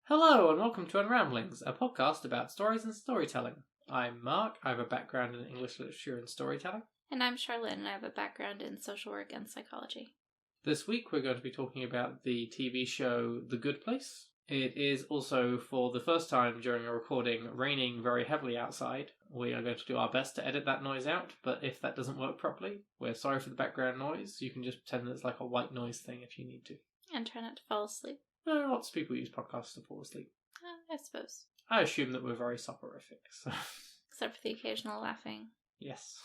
Hello and welcome to Unramblings, a podcast about stories and storytelling. I'm Mark, I have a background in English literature and storytelling. And I'm Charlyn, and I have a background in social work and psychology. This week we're going to be talking about the TV show The Good Place. It is also, for the first time during a recording, raining very heavily outside. We are going to do our best to edit that noise out, but if that doesn't work properly, we're sorry for the background noise. You can just pretend that it's like a white noise thing if you need to. And try not to fall asleep. Lots of people use podcasts to fall asleep. I suppose. I assume that we're very soporific. So. Except for the occasional laughing. Yes.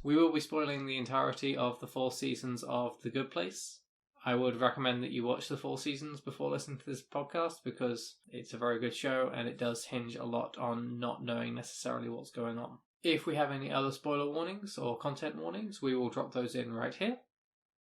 We will be spoiling the entirety of the 4 seasons of The Good Place. I would recommend that you watch the 4 seasons before listening to this podcast because it's a very good show and it does hinge a lot on not knowing necessarily what's going on. If we have any other spoiler warnings or content warnings, we will drop those in right here.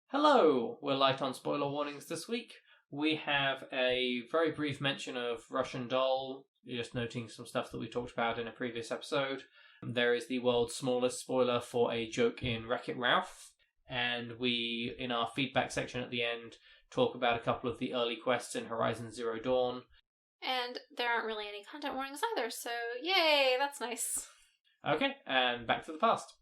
Hello! We're light on spoiler warnings this week. We have a very brief mention of Russian Doll, just noting some stuff that we talked about in a previous episode. There is the world's smallest spoiler for a joke in Wreck-It Ralph. And we, in our feedback section at the end, talk about a couple of the early quests in Horizon Zero Dawn. And there aren't really any content warnings either, so yay, that's nice. Okay, and back to the past.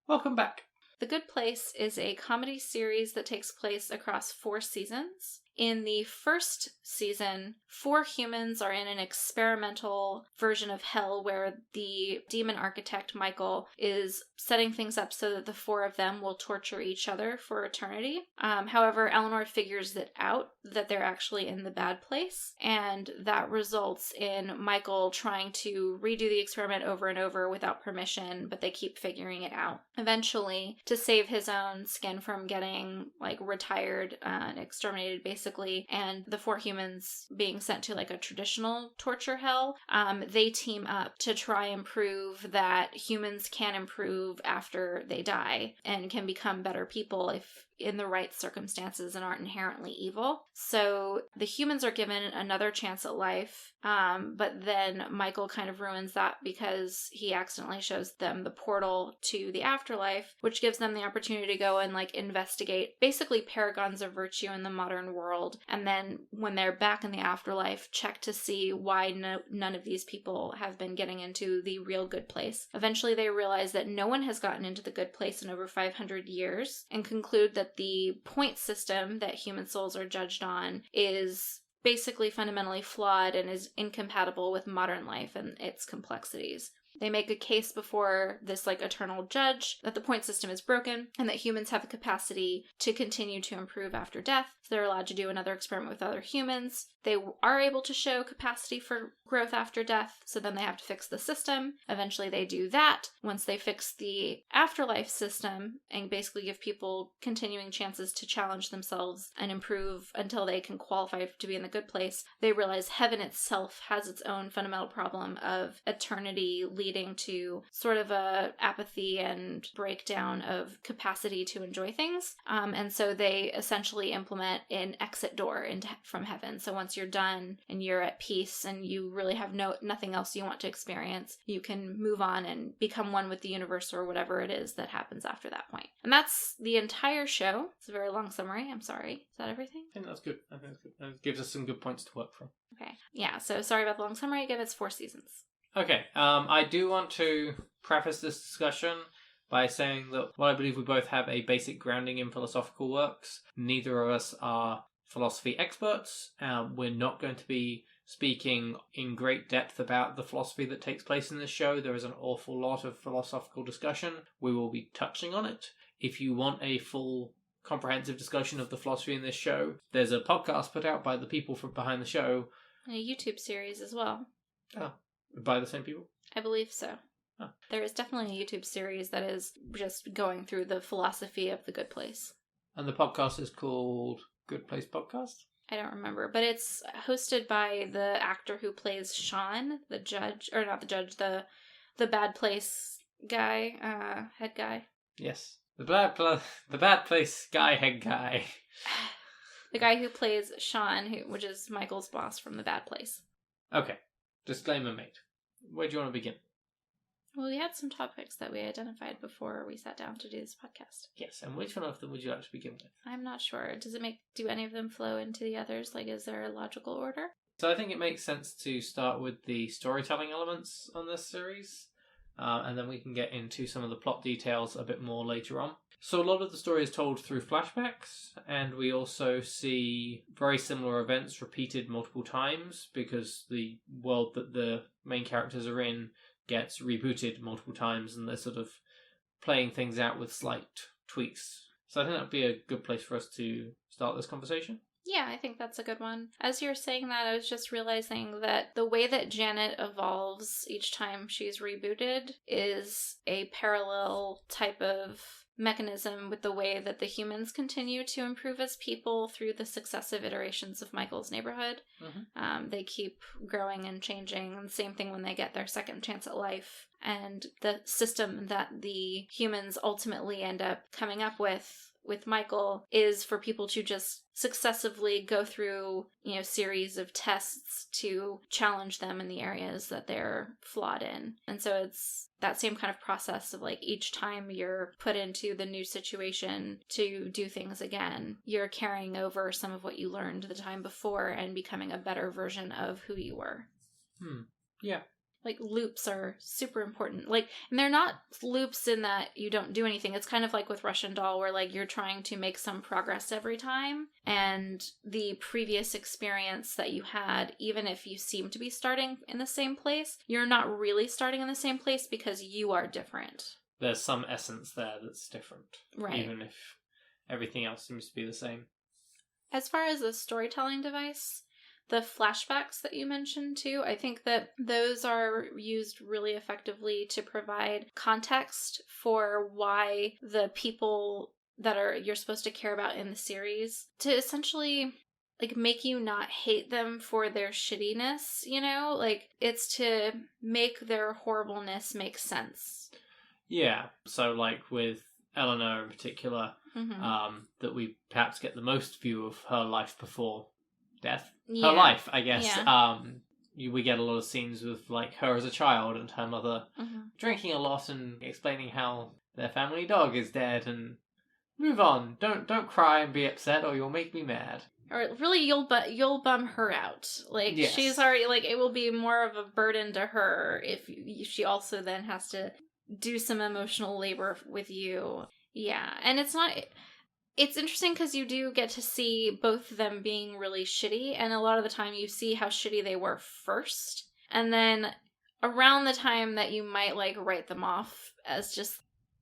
Welcome back. The Good Place is a comedy series that takes place across 4 seasons. In the first season, 4 humans are in an experimental version of hell where the demon architect, Michael, is setting things up so that the 4 of them will torture each other for eternity. However, Eleanor figures it out that they're actually in the bad place, and that results in Michael trying to redo the experiment over and over without permission, but they keep figuring it out. Eventually, to save his own skin from getting, retired and exterminated, basically, and the 4 humans being sent to a traditional torture hell, they team up to try and prove that humans can improve after they die and can become better people if in the right circumstances and aren't inherently evil. So the humans are given another chance at life, but then Michael kind of ruins that because he accidentally shows them the portal to the afterlife, which gives them the opportunity to go and investigate basically paragons of virtue in the modern world. And then when they're back in the afterlife, check to see why none of these people have been getting into the real good place. Eventually they realize that no one has gotten into the good place in over 500 years and conclude that the point system that human souls are judged on is basically fundamentally flawed and is incompatible with modern life and its complexities. They make a case before this eternal judge that the point system is broken and that humans have the capacity to continue to improve after death. So they're allowed to do another experiment with other humans. They are able to show capacity for growth after death, so then they have to fix the system. Eventually they do that. Once they fix the afterlife system and basically give people continuing chances to challenge themselves and improve until they can qualify to be in the good place, they realize heaven itself has its own fundamental problem of eternity leading to sort of a apathy and breakdown of capacity to enjoy things. And so they essentially implement an exit door from heaven. So once you're done and you're at peace and you really have nothing else you want to experience, you can move on and become one with the universe or whatever it is that happens after that point. And that's the entire show. It's a very long summary. I'm sorry. Is that everything? I think that's good. That gives us some good points to work from. Okay. Yeah, so sorry about the long summary. Again, it's 4 seasons. Okay, I do want to preface this discussion by saying that while I believe we both have a basic grounding in philosophical works, neither of us are philosophy experts. We're not going to be speaking in great depth about the philosophy that takes place in this show. There is an awful lot of philosophical discussion. We will be touching on it. If you want a full comprehensive discussion of the philosophy in this show, there's a podcast put out by the people from behind the show. And a YouTube series as well. Oh, by the same people? I believe so. Oh. There is definitely a YouTube series that is just going through the philosophy of The Good Place. And the podcast is called Good Place Podcast? I don't remember, but it's hosted by the actor who plays Sean, the judge, or not the judge, the bad place guy, head guy. Yes. The bad place guy, head guy. The guy who plays Sean, which is Michael's boss from The Bad Place. Okay. Disclaimer made. Where do you want to begin? Well, we had some topics that we identified before we sat down to do this podcast. Yes, and which one of them would you like to begin with? I'm not sure. Do any of them flow into the others? Is there a logical order? So I think it makes sense to start with the storytelling elements on this series, and then we can get into some of the plot details a bit more later on. So a lot of the story is told through flashbacks, and we also see very similar events repeated multiple times because the world that the main characters are in gets rebooted multiple times, and they're sort of playing things out with slight tweaks. So I think that would be a good place for us to start this conversation. Yeah, I think that's a good one. As you're saying that, I was just realizing that the way that Janet evolves each time she's rebooted is a parallel type of mechanism with the way that the humans continue to improve as people through the successive iterations of Michael's neighborhood. Mm-hmm. They keep growing and changing, and same thing when they get their second chance at life. And the system that the humans ultimately end up coming up with Michael is for people to just successively go through, series of tests to challenge them in the areas that they're flawed in. And so it's that same kind of process of like each time you're put into the new situation to do things again, you're carrying over some of what you learned the time before and becoming a better version of who you were. Yeah. Like, loops are super important. Like, and they're not loops in that you don't do anything. It's kind of like with Russian Doll, where, like, you're trying to make some progress every time. And the previous experience that you had, even if you seem to be starting in the same place, you're not really starting in the same place because you are different. There's some essence there that's different. Right. Even if everything else seems to be the same. As far as a storytelling device, the flashbacks that you mentioned too, I think that those are used really effectively to provide context for why the people that you're supposed to care about in the series, to essentially like make you not hate them for their shittiness, like it's to make their horribleness make sense. Yeah, so like with Eleanor in particular, that we perhaps get the most view of her life before death. Yeah. Her life, I guess. Yeah. We get a lot of scenes with like her as a child and her mother drinking a lot and explaining how their family dog is dead and move on. Don't cry and be upset or you'll make me mad. Or really, you'll bum her out. Like, yes. She's already, like, it will be more of a burden to her if she also then has to do some emotional labor with you. Yeah, and it's interesting because you do get to see both of them being really shitty, and a lot of the time you see how shitty they were first, and then around the time that you might, like, write them off as just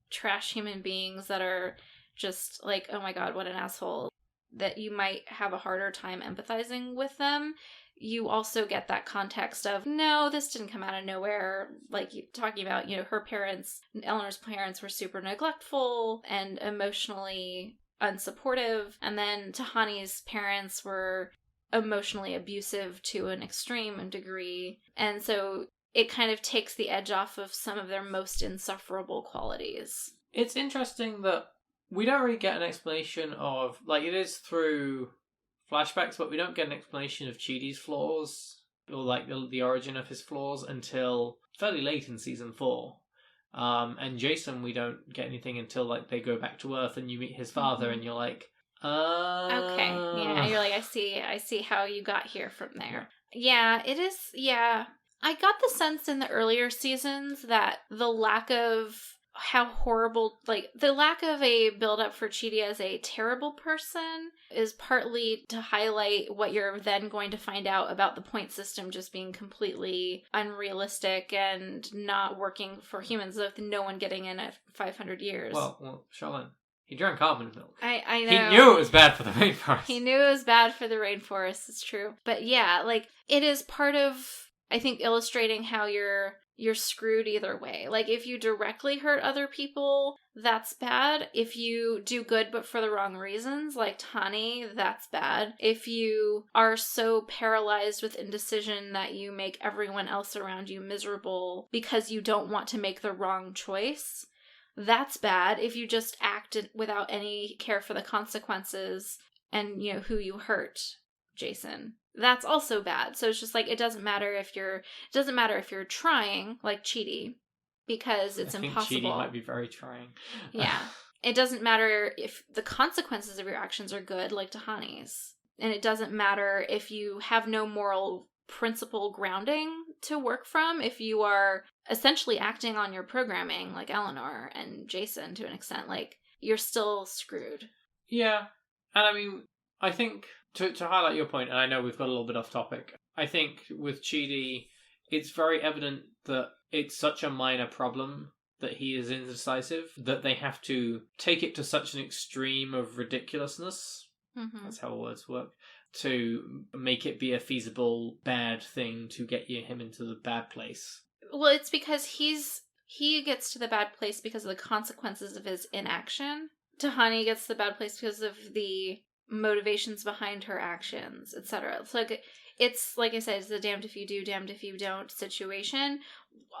trash human beings that are just like, oh my god, what an asshole, that you might have a harder time empathizing with them, you also get that context of, no, this didn't come out of nowhere. Like, talking about, her parents, Eleanor's parents were super neglectful and emotionally unsupportive, and then Tahani's parents were emotionally abusive to an extreme degree, and so it kind of takes the edge off of some of their most insufferable qualities. It's interesting that we don't really get an explanation of, like, it is through flashbacks, but we don't get an explanation of Chidi's flaws, or like the origin of his flaws, until fairly late in season 4. And Jason, we don't get anything until like they go back to Earth and you meet his father, and you're like, okay, yeah, you're like, I see how you got here from there. Yeah, it is. Yeah, I got the sense in the earlier seasons that the lack of how horrible, like, the lack of a build-up for Chidi as a terrible person is partly to highlight what you're then going to find out about the point system just being completely unrealistic and not working for humans, with no one getting in at 500 years. Well, Charlyn, he drank almond milk. I know. He knew it was bad for the rainforest. He knew it was bad for the rainforest, it's true. But yeah, like, it is part of, I think, illustrating how you're screwed either way. Like, if you directly hurt other people, that's bad. If you do good but for the wrong reasons, like Tani, that's bad. If you are so paralyzed with indecision that you make everyone else around you miserable because you don't want to make the wrong choice, that's bad. If you just act without any care for the consequences and, who you hurt, Jason, that's also bad. So it's just like, it doesn't matter if you're trying, like Chidi, because it's impossible. I think Chidi might be very trying. Yeah. It doesn't matter if the consequences of your actions are good, like Tahani's. And it doesn't matter if you have no moral principle grounding to work from if you are essentially acting on your programming, like Eleanor and Jason to an extent. Like, you're still screwed. Yeah. And I mean, I think to highlight your point, and I know we've got a little bit off topic, I think with Chidi, it's very evident that it's such a minor problem that he is indecisive that they have to take it to such an extreme of ridiculousness. Mm-hmm. That's how words work. To make it be a feasible bad thing to get him into the bad place. Well, it's because he gets to the bad place because of the consequences of his inaction. Tahani gets to the bad place because of the motivations behind her actions, etc. It's like I said, it's the damned if you do, damned if you don't situation.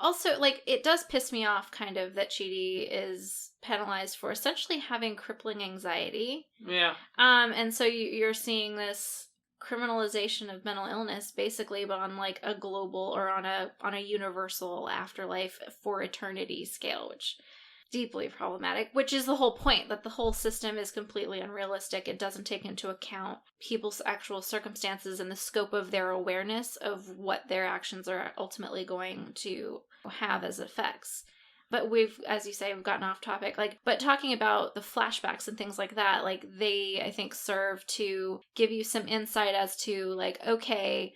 Also, like, it does piss me off kind of that Chidi is penalized for essentially having crippling anxiety. Yeah. And so you're seeing this criminalization of mental illness basically, but on like a global or on a universal afterlife for eternity scale, which deeply problematic, which is the whole point, that the whole system is completely unrealistic. It doesn't take into account people's actual circumstances and the scope of their awareness of what their actions are ultimately going to have as effects. But we've, as you say, we've gotten off topic. But talking about the flashbacks and things like that, like, they, I think, serve to give you some insight as to, like, okay,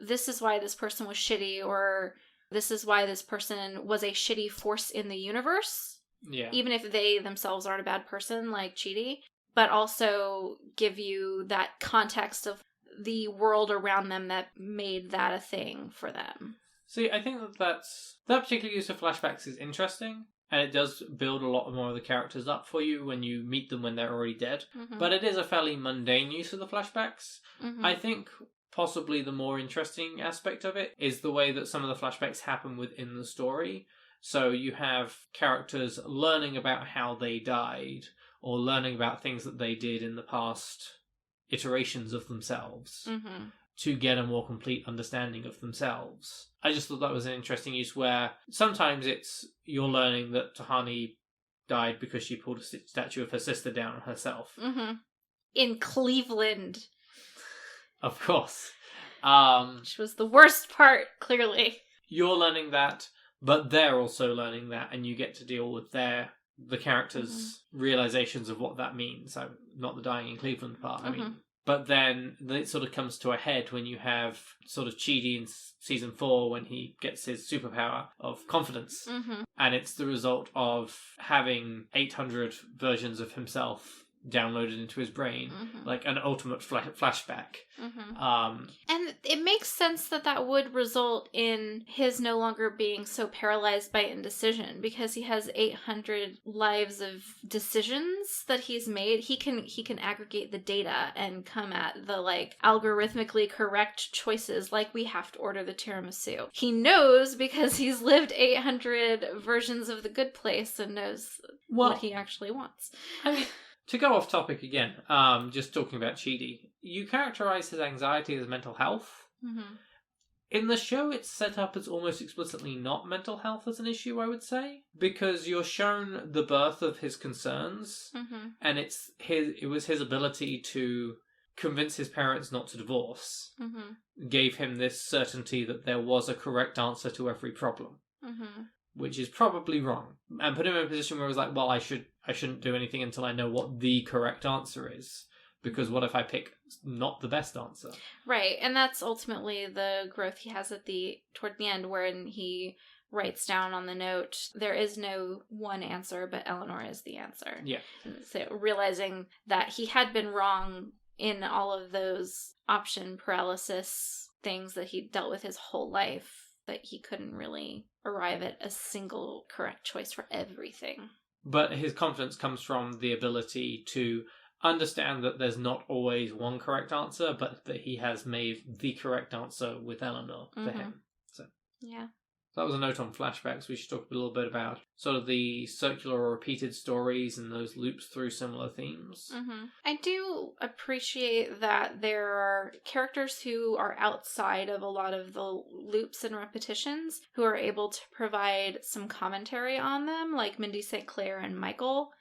this is why this person was shitty, or this is why this person was a shitty force in the universe. Yeah. Even if they themselves aren't a bad person, like Chidi, but also give you that context of the world around them that made that a thing for them. See, I think that particular use of flashbacks is interesting, and it does build a lot more of the characters up for you when you meet them when they're already dead. Mm-hmm. But it is a fairly mundane use of the flashbacks. Mm-hmm. I think possibly the more interesting aspect of it is the way that some of the flashbacks happen within the story. So you have characters learning about how they died, or learning about things that they did in the past iterations of themselves, Mm-hmm. to get a more complete understanding of themselves. I just thought that was an interesting use where sometimes it's you're learning that Tahani died because she pulled a statue of her sister down on herself. Mm-hmm. In Cleveland. Of course. Which was the worst part, clearly. You're learning that, but they're also learning that, and you get to deal with the characters' realizations of what that means. So, not the dying in Cleveland part, I mean. But then it sort of comes to a head when you have sort of Chidi in season 4 when he gets his superpower of confidence. Mm-hmm. And it's the result of having 800 versions of himself downloaded into his brain, like an ultimate flashback. And it makes sense that would result in his no longer being so paralyzed by indecision, because he has 800 lives of decisions that he's made. He can aggregate the data and come at the, like, algorithmically correct choices, like we have to order the tiramisu. He knows because he's lived 800 versions of The Good Place and knows what he actually wants. I mean, to go off topic again, just talking about Chidi, you characterize his anxiety as mental health. Mm-hmm. In the show, it's set up as almost explicitly not mental health as an issue, I would say, because you're shown the birth of his concerns, and it was his ability to convince his parents not to divorce, gave him this certainty that there was a correct answer to every problem. Which is probably wrong, and put him in a position where he was like, well, I shouldn't do anything until I know what the correct answer is, because what if I pick not the best answer? Right, and that's ultimately the growth he has toward the end, wherein he writes down on the note, there is no one answer, but Eleanor is the answer. Yeah. So realizing that he had been wrong in all of those option paralysis things that he dealt with his whole life, that he couldn't really arrive at a single correct choice for everything. But his confidence comes from the ability to understand that there's not always one correct answer, but that he has made the correct answer with Eleanor for him. So yeah. That was a note on flashbacks. We should talk a little bit about sort of the circular or repeated stories and those loops through similar themes. I do appreciate that there are characters who are outside of a lot of the loops and repetitions who are able to provide some commentary on them, like Mindy St. Clair and Michael.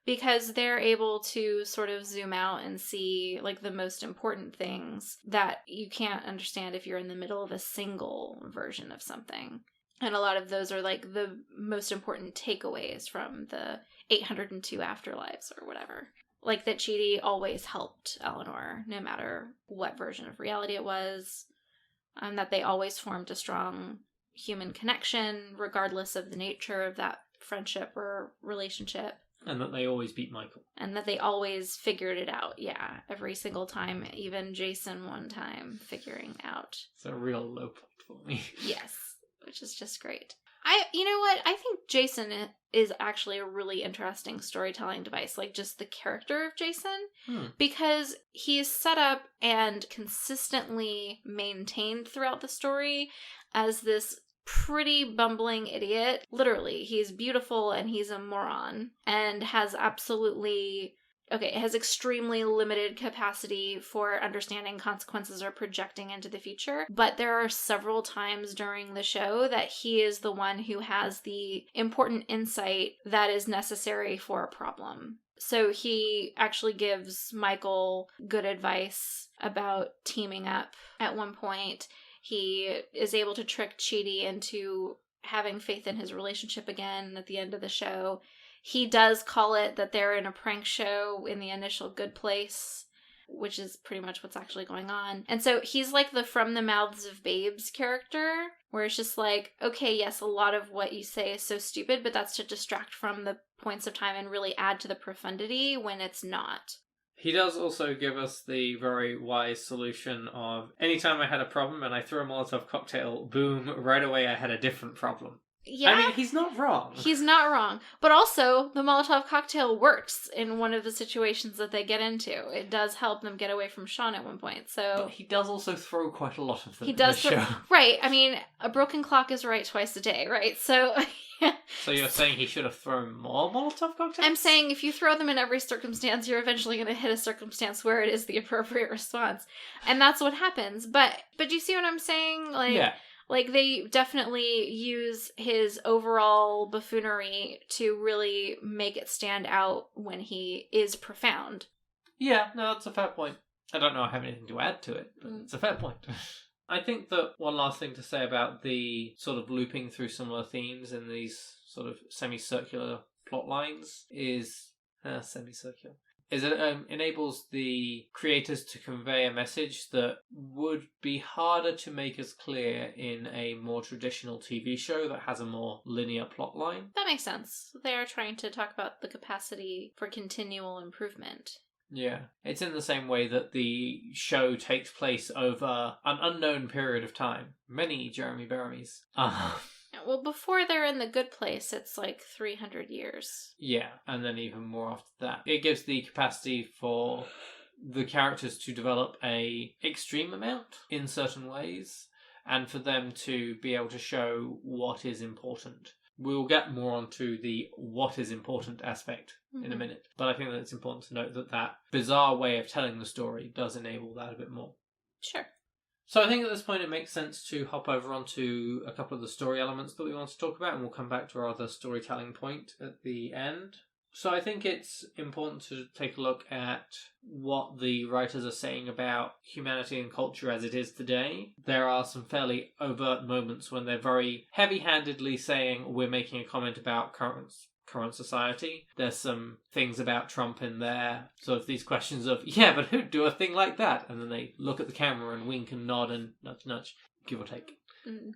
because they're able to sort of zoom out and see like the most important things that you can't understand if you're in the middle of a single version of something. And a lot of those are like the most important takeaways from the 802 Afterlives or whatever. Like that Chidi always helped Eleanor, no matter what version of reality it was. That they always formed a strong human connection, regardless of the nature of that friendship or relationship. And that they always beat Michael. And that they always figured it out, yeah. Every single time, even Jason one time figuring out. It's a real low point for me. Yes, which is just great. You know what? I think Jason is actually a really interesting storytelling device, like just the character of Jason, because he's set up and consistently maintained throughout the story as this pretty bumbling idiot. Literally, he's beautiful and he's a moron and has extremely limited capacity for understanding consequences or projecting into the future. But there are several times during the show that he is the one who has the important insight that is necessary for a problem. So he actually gives Michael good advice about teaming up at one point. He is able to trick Chidi into having faith in his relationship again at the end of the show. He does call it that they're in a prank show in the initial Good Place, which is pretty much what's actually going on. And so he's like the From the Mouths of Babes character, where it's just like, okay, yes, a lot of what you say is so stupid, but that's to distract from the points of time and really add to the profundity when it's not. He does also give us the very wise solution of anytime I had a problem and I threw a Molotov cocktail, boom, right away I had a different problem. Yeah. I mean, he's not wrong. He's not wrong. But also, the Molotov cocktail works in one of the situations that they get into. It does help them get away from Sean at one point, so... But he does also throw quite a lot of them in the show. Right. I mean, a broken clock is right twice a day, right? So... So you're saying he should have thrown more Molotov cocktails? I'm saying if you throw them in every circumstance, you're eventually going to hit a circumstance where it is the appropriate response. And that's what happens. But you see what I'm saying? Like, yeah. Like, they definitely use his overall buffoonery to really make it stand out when he is profound. Yeah, no, that's a fair point. I don't know I have anything to add to it, but it's a fair point. I think that one last thing to say about the sort of looping through similar themes in these sort of semicircular plot lines is... semicircular. Is it enables the creators to convey a message that would be harder to make as clear in a more traditional TV show that has a more linear plot line. That makes sense. They are trying to talk about the capacity for continual improvement. Yeah. It's in the same way that the show takes place over an unknown period of time. Many Jeremy Bearamys. Well, before they're in the Good Place, it's like 300 years. Yeah, and then even more after that. It gives the capacity for the characters to develop a extreme amount in certain ways, and for them to be able to show what is important. We'll get more onto the what is important aspect in a minute, but I think that it's important to note that that bizarre way of telling the story does enable that a bit more. Sure. So I think at this point it makes sense to hop over onto a couple of the story elements that we want to talk about, and we'll come back to our other storytelling point at the end. So I think it's important to take a look at what the writers are saying about humanity and culture as it is today. There are some fairly overt moments when they're very heavy-handedly saying we're making a comment about current society. There's some things about Trump in there, sort of these questions of, yeah, but who'd do a thing like that? And then they look at the camera and wink and nod and nudge, give or take.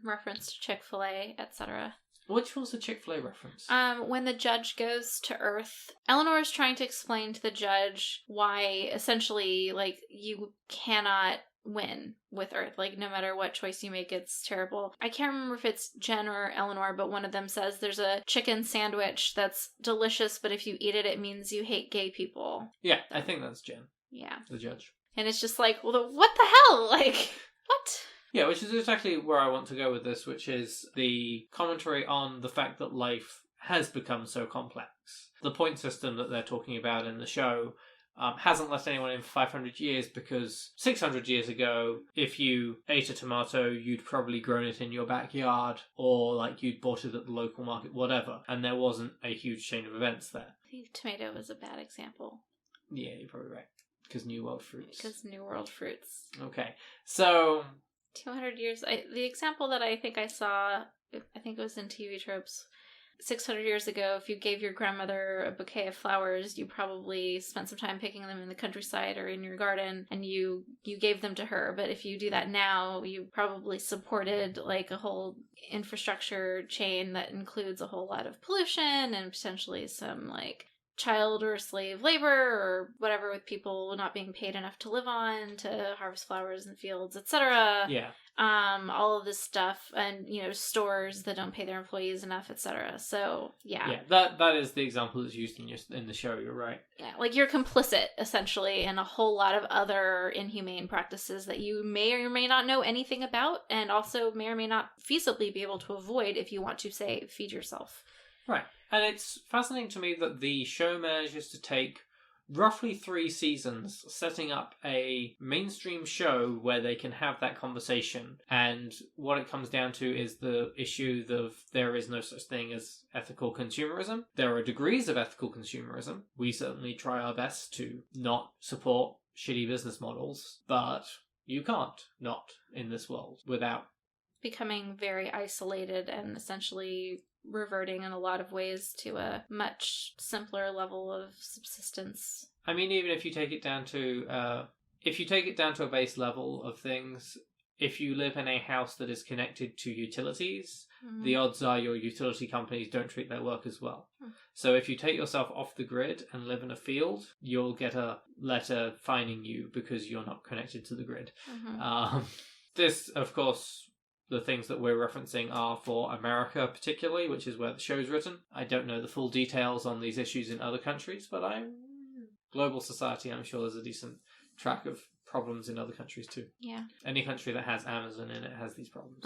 Reference to Chick-fil-A, etc. Which was the Chick-fil-A reference? When the judge goes to Earth, Eleanor is trying to explain to the judge why, essentially, like, you cannot win with Earth. Like, no matter what choice you make, it's terrible. I can't remember if it's Jen or Eleanor, but one of them says there's a chicken sandwich that's delicious, but if you eat it, it means you hate gay people. Yeah, I think that's Jen. Yeah. The judge. And it's just like, well, what the hell? Like, what? Yeah, which is exactly where I want to go with this, which is the commentary on the fact that life has become so complex. The point system that they're talking about in the show hasn't let anyone in for 500 years because 600 years ago, if you ate a tomato, you'd probably grown it in your backyard or like you'd bought it at the local market, whatever. And there wasn't a huge chain of events there. I think tomato is a bad example. Yeah, you're probably right. Because New World fruits. Because New World fruits. Okay. So 200 years. The example that I think I saw, I think it was in TV tropes, 600 years ago, if you gave your grandmother a bouquet of flowers, you probably spent some time picking them in the countryside or in your garden, and you gave them to her. But if you do that now, you probably supported like a whole infrastructure chain that includes a whole lot of pollution and potentially some like child or slave labor or whatever, with people not being paid enough to live on, to harvest flowers in fields, etc. yeah. All of this stuff, and stores that don't pay their employees enough, etc. So yeah, that is the example that's used in the show. You're right. Yeah, like you're complicit essentially in a whole lot of other inhumane practices that you may or may not know anything about, and also may or may not feasibly be able to avoid if you want to, say, feed yourself. Right. And it's fascinating to me that the show manages to take roughly 3 seasons setting up a mainstream show where they can have that conversation. And what it comes down to is the issue of there is no such thing as ethical consumerism. There are degrees of ethical consumerism. We certainly try our best to not support shitty business models, but you can't not in this world without becoming very isolated and essentially reverting in a lot of ways to a much simpler level of subsistence. I mean, even if you take it down to a base level of things, if you live in a house that is connected to utilities, the odds are your utility companies don't treat their workers well. So if you take yourself off the grid and live in a field, you'll get a letter fining you because you're not connected to the grid. This, of course, the things that we're referencing are for America particularly, which is where the show's written. I don't know the full details on these issues in other countries, but global society, I'm sure there's a decent track of problems in other countries too. Yeah. Any country that has Amazon in it has these problems.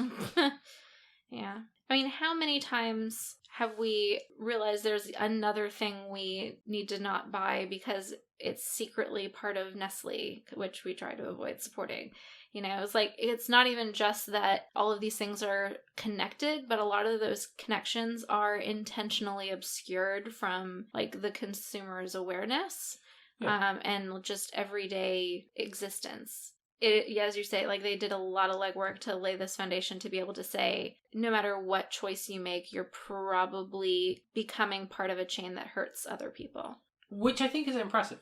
Yeah. I mean, how many times have we realized there's another thing we need to not buy because it's secretly part of Nestle, which we try to avoid supporting? It's like, it's not even just that all of these things are connected, but a lot of those connections are intentionally obscured from like the consumer's awareness and just everyday existence. As you say, like they did a lot of legwork to lay this foundation to be able to say, no matter what choice you make, you're probably becoming part of a chain that hurts other people. Which I think is impressive.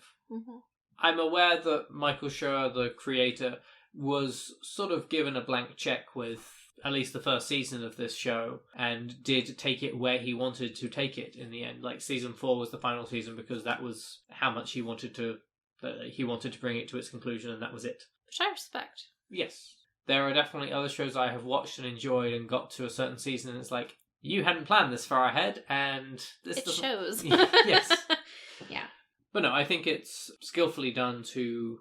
I'm aware that Michael Schur, the creator, was sort of given a blank check with at least the first season of this show and did take it where he wanted to take it in the end. Like season 4 was the final season because that was how much he wanted to bring it to its conclusion, and that was it. Which I respect. Yes. There are definitely other shows I have watched and enjoyed and got to a certain season and it's like, you hadn't planned this far ahead and this it shows. Yes. Yeah. But no, I think it's skillfully done to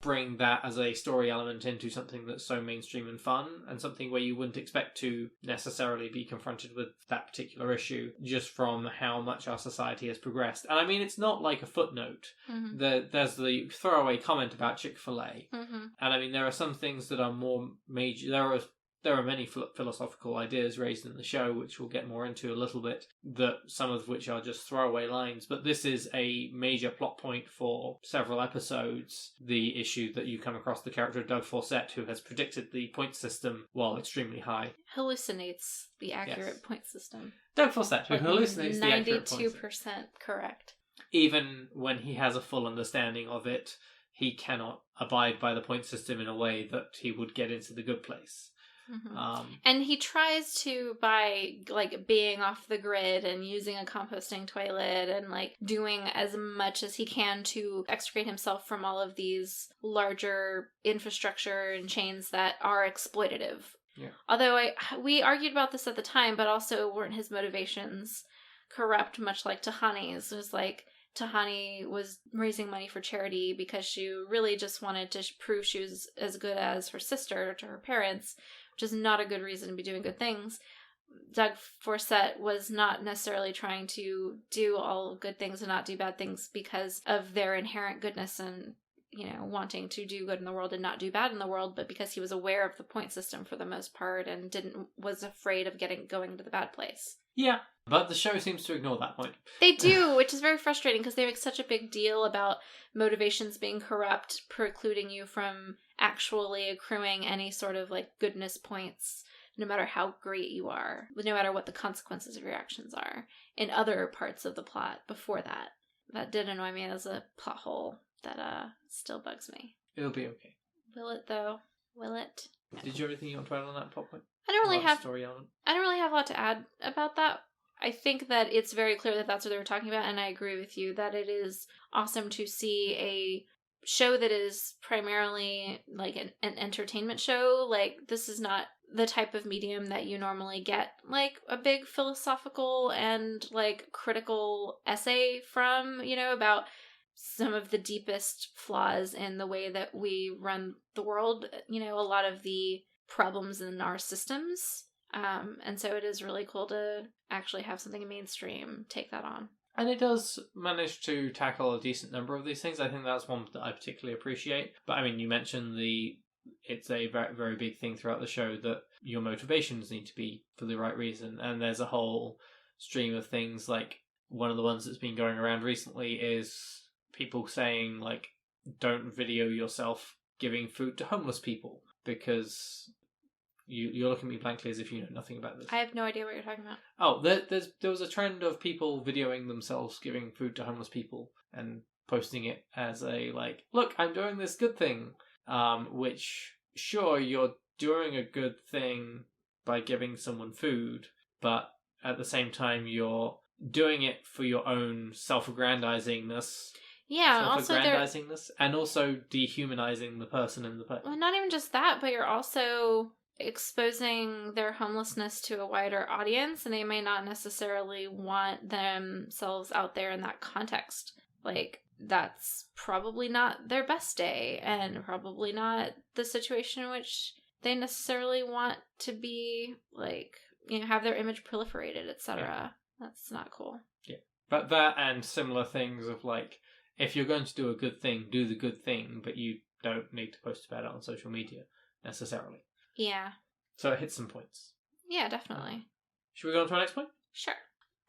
bring that as a story element into something that's so mainstream and fun, and something where you wouldn't expect to necessarily be confronted with that particular issue just from how much our society has progressed. And I mean, it's not like a footnote. There's the throwaway comment about Chick-fil-A. And I mean, there are some things that are more major. There are many philosophical ideas raised in the show, which we'll get more into a little bit, that some of which are just throwaway lines. But this is a major plot point for several episodes. The issue that you come across the character of Doug Fawcett, who has predicted the point system while extremely high. Hallucinates the accurate point system. Doug Fawcett, who hallucinates the accurate point system. 92% correct. Even when he has a full understanding of it, he cannot abide by the point system in a way that he would get into the good place. And he tries to, by like being off the grid and using a composting toilet and like doing as much as he can to extricate himself from all of these larger infrastructure and chains that are exploitative. Yeah. Although we argued about this at the time, but also weren't his motivations corrupt, much like Tahani's? It was like Tahani was raising money for charity because she really just wanted to prove she was as good as her sister to her parents, which is not a good reason to be doing good things. Doug Forsett was not necessarily trying to do all good things and not do bad things because of their inherent goodness and, wanting to do good in the world and not do bad in the world, but because he was aware of the point system for the most part and was afraid of going to the bad place. Yeah, but the show seems to ignore that point. They do, which is very frustrating because they make such a big deal about motivations being corrupt, precluding you from actually accruing any sort of goodness points, no matter how great you are, no matter what the consequences of your actions are in other parts of the plot before that. That did annoy me as a plot hole that still bugs me. It'll be okay. Will it, though? Will it? Did you have anything you want to add on that plot point? I don't really have a lot to add about that. I think that it's very clear that that's what they were talking about, and I agree with you that it is awesome to see a show that is primarily an entertainment show. This is not the type of medium that you normally get a big philosophical and critical essay from, about some of the deepest flaws in the way that we run the world, a lot of the problems in our systems. And so it is really cool to actually have something mainstream take that on. And it does manage to tackle a decent number of these things. I think that's one that I particularly appreciate. But I mean, you mentioned it's a very, very big thing throughout the show that your motivations need to be for the right reason. And there's a whole stream of things, one of the ones that's been going around recently is people saying, don't video yourself giving food to homeless people because you're looking at me blankly as if you know nothing about this. I have no idea what you're talking about. Oh, there was a trend of people videoing themselves giving food to homeless people and posting it as a, look, I'm doing this good thing. Which, sure, you're doing a good thing by giving someone food, but at the same time you're doing it for your own self-aggrandizingness. Yeah, self-aggrandizingness, and also dehumanizing the person in the place. Well, not even just that, but you're also exposing their homelessness to a wider audience, and they may not necessarily want themselves out there in that context. That's probably not their best day, and probably not the situation in which they necessarily want to be, have their image proliferated, etc. Yeah. That's not cool. Yeah. But that and similar things of, if you're going to do a good thing, do the good thing, but you don't need to post about it on social media, necessarily. Yeah. So it hits some points. Yeah, definitely. Should we go on to our next point? Sure.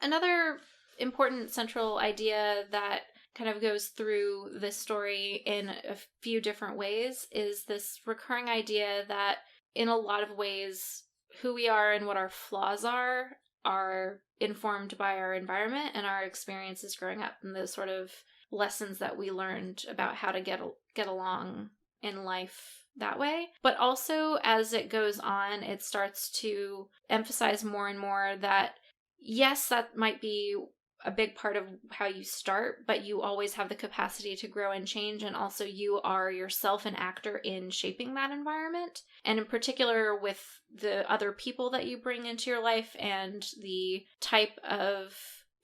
Another important central idea that kind of goes through this story in a few different ways is this recurring idea that in a lot of ways who we are and what our flaws are informed by our environment and our experiences growing up and those sort of lessons that we learned about how to get along in life that way. But also as it goes on, it starts to emphasize more and more that yes, that might be a big part of how you start, but you always have the capacity to grow and change, and also you are yourself an actor in shaping that environment. And in particular with the other people that you bring into your life and the type of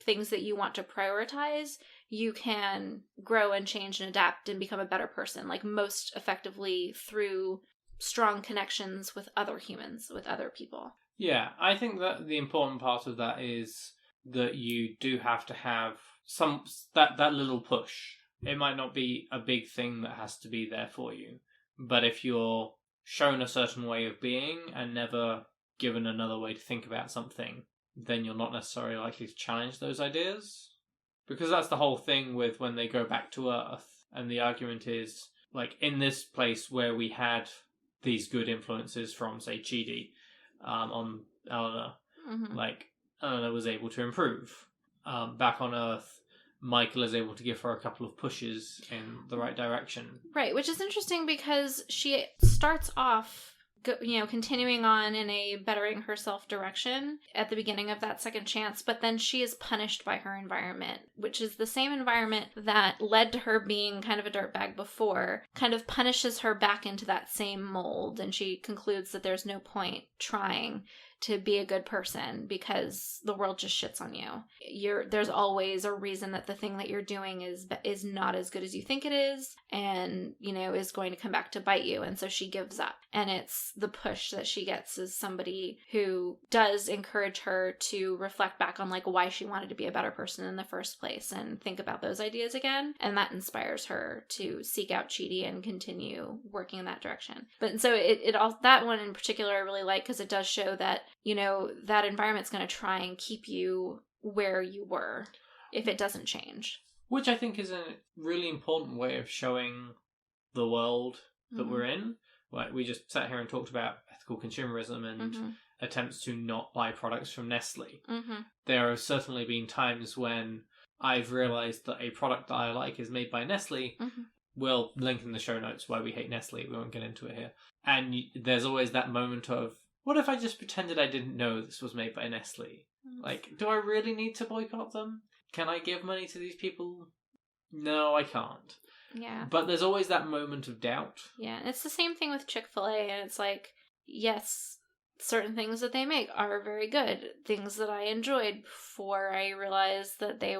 things that you want to prioritize, you can grow and change and adapt and become a better person, most effectively through strong connections with other humans, with other people. Yeah, I think that the important part of that is that you do have to have that little push. It might not be a big thing that has to be there for you, but if you're shown a certain way of being and never given another way to think about something, then you're not necessarily likely to challenge those ideas. Because that's the whole thing with when they go back to Earth, and the argument is, in this place where we had these good influences from, say, Chidi, on Eleanor, mm-hmm. Eleanor was able to improve. Back on Earth, Michael is able to give her a couple of pushes in the right direction. Right, which is interesting because she starts off, continuing on in a bettering herself direction at the beginning of that second chance, but then she is punished by her environment, which is the same environment that led to her being kind of a dirtbag before, kind of punishes her back into that same mold, and she concludes that there's no point trying to be a good person because the world just shits on you. There's always a reason that the thing that you're doing is not as good as you think it is, and is going to come back to bite you. And so she gives up, and it's the push that she gets as somebody who does encourage her to reflect back on like why she wanted to be a better person in the first place and think about those ideas again, and that inspires her to seek out Chidi and continue working in that direction. But so it all, that one in particular I really like because it does show that that environment's going to try and keep you where you were if it doesn't change, which I think is a really important way of showing the world that we're in. Like, we just sat here and talked about ethical consumerism and attempts to not buy products from Nestle. There have certainly been times when I've realised that a product that I like is made by Nestle. We'll link in the show notes why we hate Nestle. We won't get into it here. And there's always that moment of, what if I just pretended I didn't know this was made by Nestle? Like, do I really need to boycott them? Can I give money to these people? No, I can't. Yeah. But there's always that moment of doubt. Yeah, it's the same thing with Chick-fil-A, and it's like, yes, certain things that they make are very good. Things that I enjoyed before I realized that they,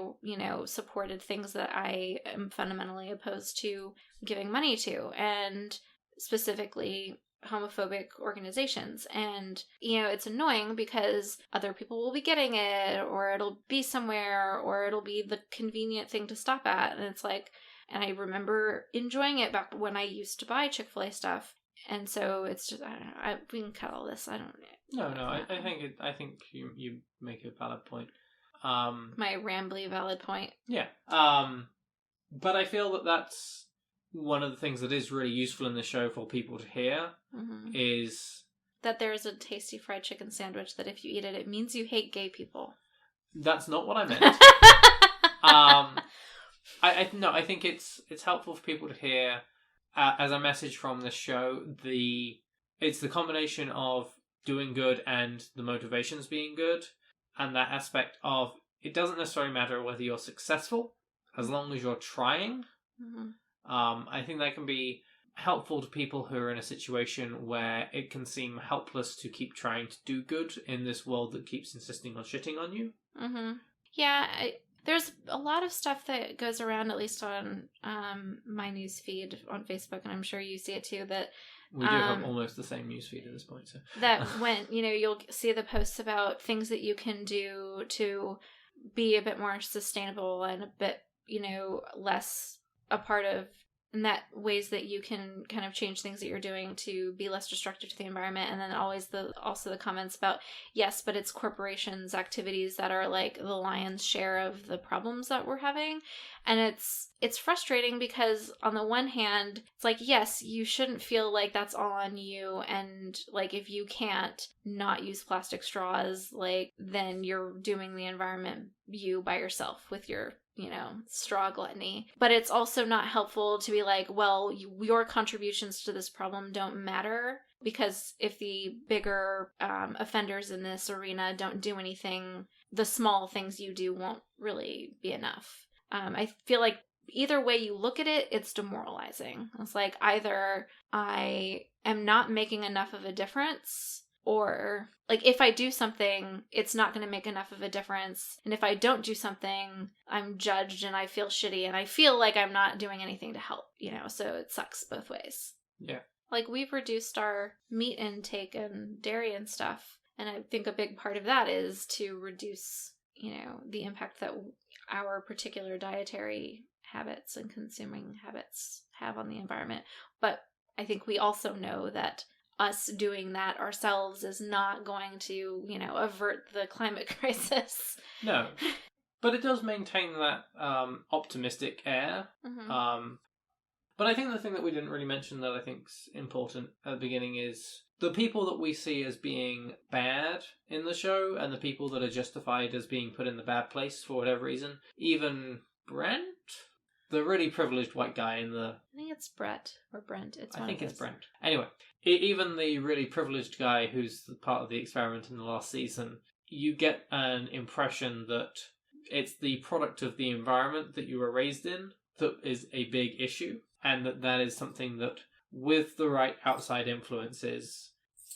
supported things that I am fundamentally opposed to giving money to, and specifically homophobic organizations. And it's annoying because other people will be getting it, or it'll be somewhere, or it'll be the convenient thing to stop at, and it's like, and I remember enjoying it back when I used to buy Chick-fil-A stuff. And so it's just, I don't know, we can cut all this. I don't know. No, I think you make a valid point. My rambly valid point. Yeah. But I feel that that's one of the things that is really useful in the show for people to hear is that there is a tasty fried chicken sandwich that if you eat it, it means you hate gay people. That's not what I meant. I think it's helpful for people to hear as a message from the show. It's the combination of doing good and the motivations being good, and that aspect of it doesn't necessarily matter whether you're successful as long as you're trying. I think that can be helpful to people who are in a situation where it can seem helpless to keep trying to do good in this world that keeps insisting on shitting on you. Yeah, there's a lot of stuff that goes around, at least on my news feed on Facebook, and I'm sure you see it too, that we do have almost the same news feed at this point. So. That when, you'll see the posts about things that you can do to be a bit more sustainable and a bit, less a part of, and that ways that you can kind of change things that you're doing to be less destructive to the environment. And then also the comments about, yes, but it's corporations' activities that are like the lion's share of the problems that we're having. And it's frustrating because on the one hand, it's like, yes, you shouldn't feel like that's all on you. And like, if you can't not use plastic straws, like then you're doing the environment you by yourself with your straw gluttony. But it's also not helpful to be like, well, your contributions to this problem don't matter, because if the bigger offenders in this arena don't do anything, the small things you do won't really be enough. I feel like either way you look at it, it's demoralizing. It's like either I am not making enough of a difference, or like if I do something, it's not going to make enough of a difference. And if I don't do something, I'm judged and I feel shitty and I feel like I'm not doing anything to help, so it sucks both ways. Yeah. Like we've reduced our meat intake and dairy and stuff. And I think a big part of that is to reduce, the impact that our particular dietary habits and consuming habits have on the environment. But I think we also know that us doing that ourselves is not going to, avert the climate crisis. No. But it does maintain that optimistic air. But I think the thing that we didn't really mention that I think's important at the beginning is the people that we see as being bad in the show and the people that are justified as being put in the bad place for whatever reason. Even Brent? The really privileged white guy in the... I think it's Brett or Brent. I think it's Brent. Anyway, even the really privileged guy who's part of the experiment in the last season, you get an impression that it's the product of the environment that you were raised in that is a big issue, and that is something that, with the right outside influences,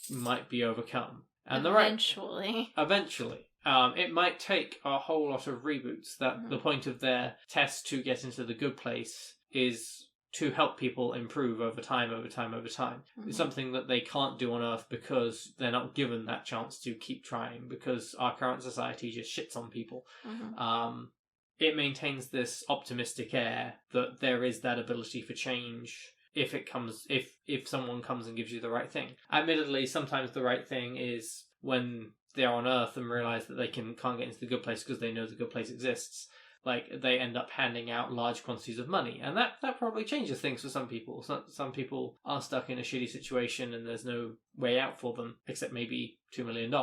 might be overcome. And eventually. It might take a whole lot of reboots. That the point of their test to get into the good place is to help people improve over time. It's something that they can't do on Earth because they're not given that chance to keep trying, because our current society just shits on people. It maintains this optimistic air that there is that ability for change if someone comes and gives you the right thing. Admittedly, sometimes the right thing is when they're on Earth and realise that they can't get into the good place because they know the good place exists. Like, they end up handing out large quantities of money. And that probably changes things for some people. Some people are stuck in a shitty situation and there's no way out for them, except maybe $2 million.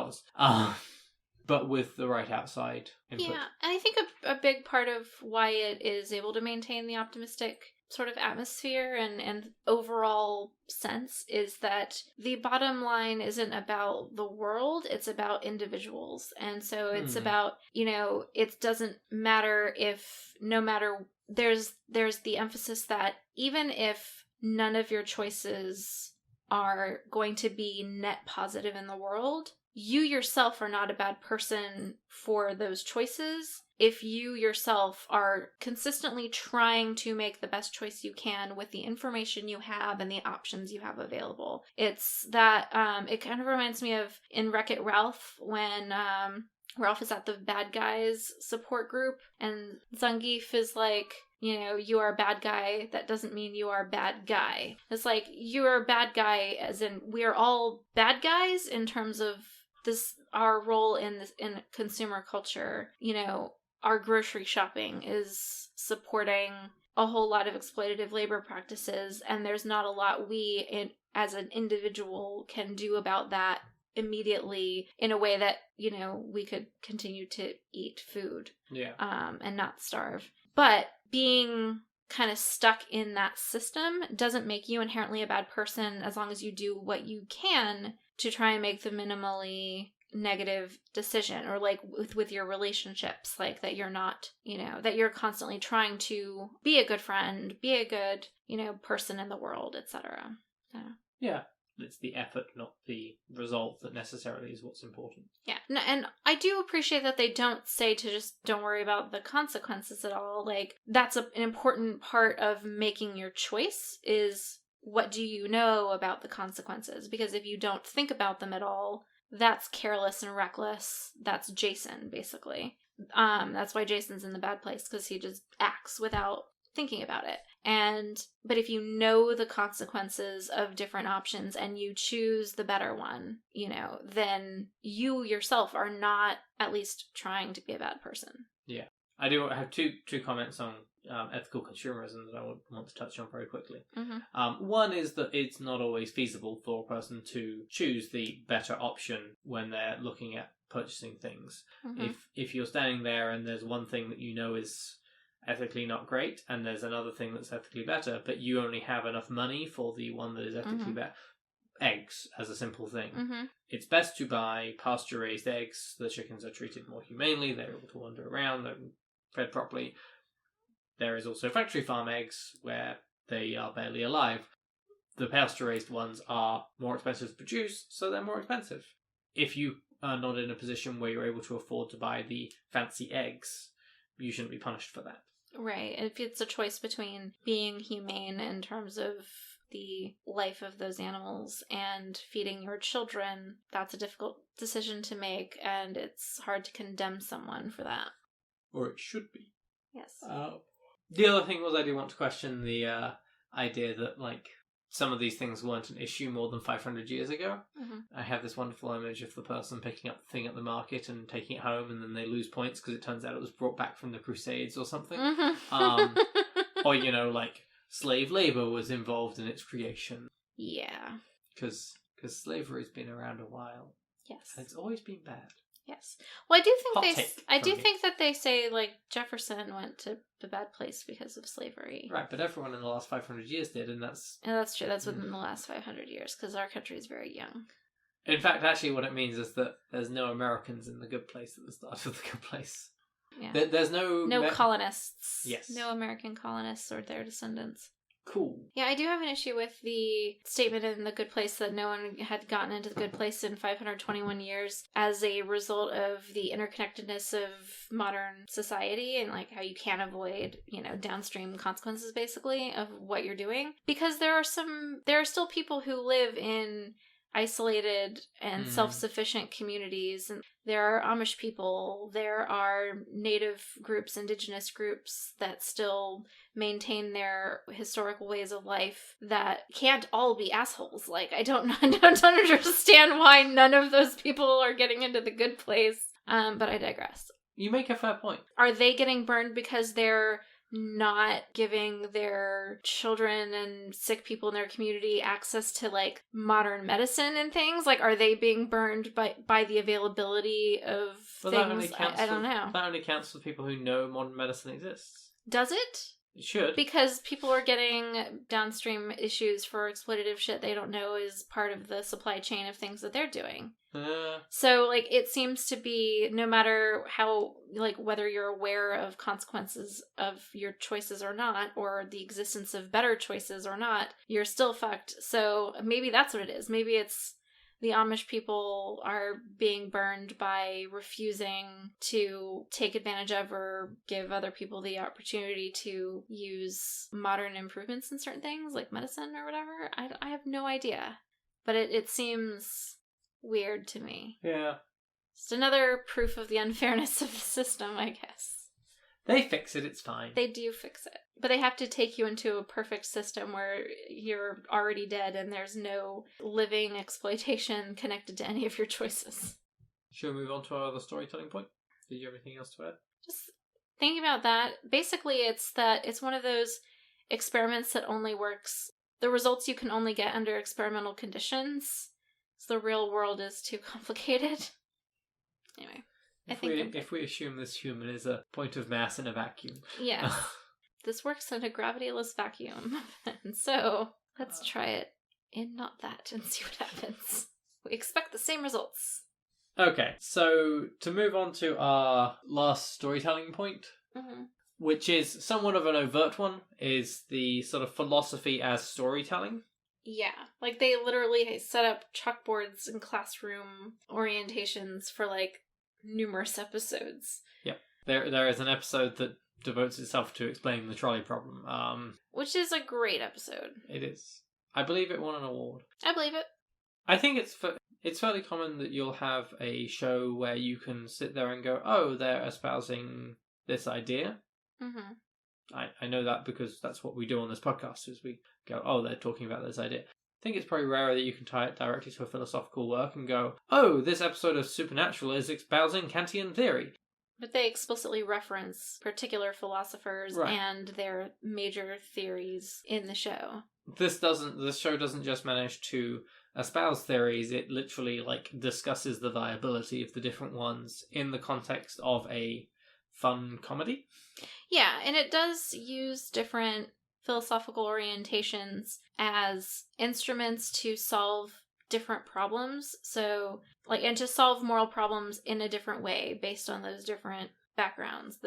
But with the right outside input. Yeah, and I think a big part of why it is able to maintain the optimistic sort of atmosphere and overall sense is that the bottom line isn't about the world, it's about individuals. And so it's about, it doesn't matter if there's the emphasis that even if none of your choices are going to be net positive in the world, you yourself are not a bad person for those choices. If you yourself are consistently trying to make the best choice you can with the information you have and the options you have available. It's that, it kind of reminds me of in Wreck-It Ralph when Ralph is at the bad guys support group and Zangief is like, you are a bad guy. That doesn't mean you are a bad guy. It's like, you are a bad guy as in we are all bad guys in terms of our role in consumer culture. Our grocery shopping is supporting a whole lot of exploitative labor practices, and there's not a lot we, as an individual, can do about that immediately in a way that, we could continue to eat food. Yeah. And not starve. But being kind of stuck in that system doesn't make you inherently a bad person as long as you do what you can to try and make the minimally negative decision, or like with your relationships, like that you're not, that you're constantly trying to be a good friend, be a good, person in the world, etc. Yeah. It's the effort, not the result, that necessarily is what's important. Yeah. And I do appreciate that they don't say to just don't worry about the consequences at all. Like, that's an important part of making your choice is, what do you know about the consequences? Because if you don't think about them at all, that's careless and reckless. That's Jason, basically. That's why Jason's in the bad place, because he just acts without thinking about it. But if you know the consequences of different options and you choose the better one, then you yourself are not at least trying to be a bad person. Yeah. I have two comments on ethical consumerism that I want to touch on very quickly. One is that it's not always feasible for a person to choose the better option when they're looking at purchasing things. If you're standing there and there's one thing that is ethically not great and there's another thing that's ethically better, but you only have enough money for the one that is ethically better. Eggs, as a simple thing. It's best to buy pasture-raised eggs. The chickens are treated more humanely. They're able to wander around. They're fed properly. There is also factory farm eggs where they are barely alive. The pasture-raised ones are more expensive to produce, so they're more expensive. If you are not in a position where you're able to afford to buy the fancy eggs, you shouldn't be punished for that. Right. If it's a choice between being humane in terms of the life of those animals and feeding your children, that's a difficult decision to make, and it's hard to condemn someone for that. Or it should be. Yes. The other thing was, I do want to question the idea that, some of these things weren't an issue more than 500 years ago. I have this wonderful image of the person picking up the thing at the market and taking it home, and then they lose points because it turns out it was brought back from the Crusades or something. Or, slave labour was involved in its creation. Yeah. Because slavery's been around a while. Yes. And it's always been bad. Yes. Well, I do me. think that they say, Jefferson went to the bad place because of slavery. Right, but everyone in the last 500 years did, and that's... And that's true. That's within the last 500 years, because our country is very young. In fact, actually, what it means is that there's no Americans in the good place at the start of the good place. Yeah. There's no... colonists. Yes. No American colonists or their descendants. Cool. Yeah, I do have an issue with the statement in The Good Place that no one had gotten into the good place in 521 years as a result of the interconnectedness of modern society and like how you can't avoid, downstream consequences basically of what you're doing. Because there are still people who live in isolated and self-sufficient communities, and there are Amish people, there are native groups, indigenous groups that still maintain their historical ways of life that can't all be assholes. Like, I don't understand why none of those people are getting into the good place. But I digress. You make a fair point. Are they getting burned because they're not giving their children and sick people in their community access to like modern medicine and things? Like, are they being burned by the availability of things? I don't know. That only counts for people who know modern medicine exists. Does it? It should. Because people are getting downstream issues for exploitative shit they don't know is part of the supply chain of things that they're doing. So, like, it seems to be no matter how, like, whether you're aware of consequences of your choices or not, or the existence of better choices or not, you're still fucked. So maybe that's what it is. Maybe it's the Amish people are being burned by refusing to take advantage of or give other people the opportunity to use modern improvements in certain things, like medicine or whatever. I have no idea. But it seems weird to me. Yeah. Just another proof of the unfairness of the system, I guess. They fix it, it's fine. They do fix it. But they have to take you into a perfect system where you're already dead and there's no living exploitation connected to any of your choices. Shall we move on to our other storytelling point? Did you have anything else to add? Just thinking about that, basically it's one of those experiments that only works. The results you can only get under experimental conditions. So the real world is too complicated. Anyway, if we assume this human is a point of mass in a vacuum. Yes. This works in a gravityless vacuum. And so, let's try it in not that and see what happens. We expect the same results. Okay, so to move on to our last storytelling point, which is somewhat of an overt one, is the sort of philosophy as storytelling. Yeah, like they literally set up chalkboards and classroom orientations for like numerous episodes. Yep. There is an episode that devotes itself to explaining the trolley problem. Which is a great episode. It is. I believe it won an award. I believe it. I think it's fairly common that you'll have a show where you can sit there and go, oh, they're espousing this idea. Mm-hmm. I know that because that's what we do on this podcast, is we go, oh, they're talking about this idea. I think it's probably rarer that you can tie it directly to a philosophical work and go, oh, this episode of Supernatural is espousing Kantian theory. But they explicitly reference particular philosophers and their major theories in the show. This show doesn't just manage to espouse theories, it literally discusses the viability of the different ones in the context of a fun comedy. Yeah, and it does use different philosophical orientations as instruments to solve different problems. So, and to solve moral problems in a different way based on those different backgrounds,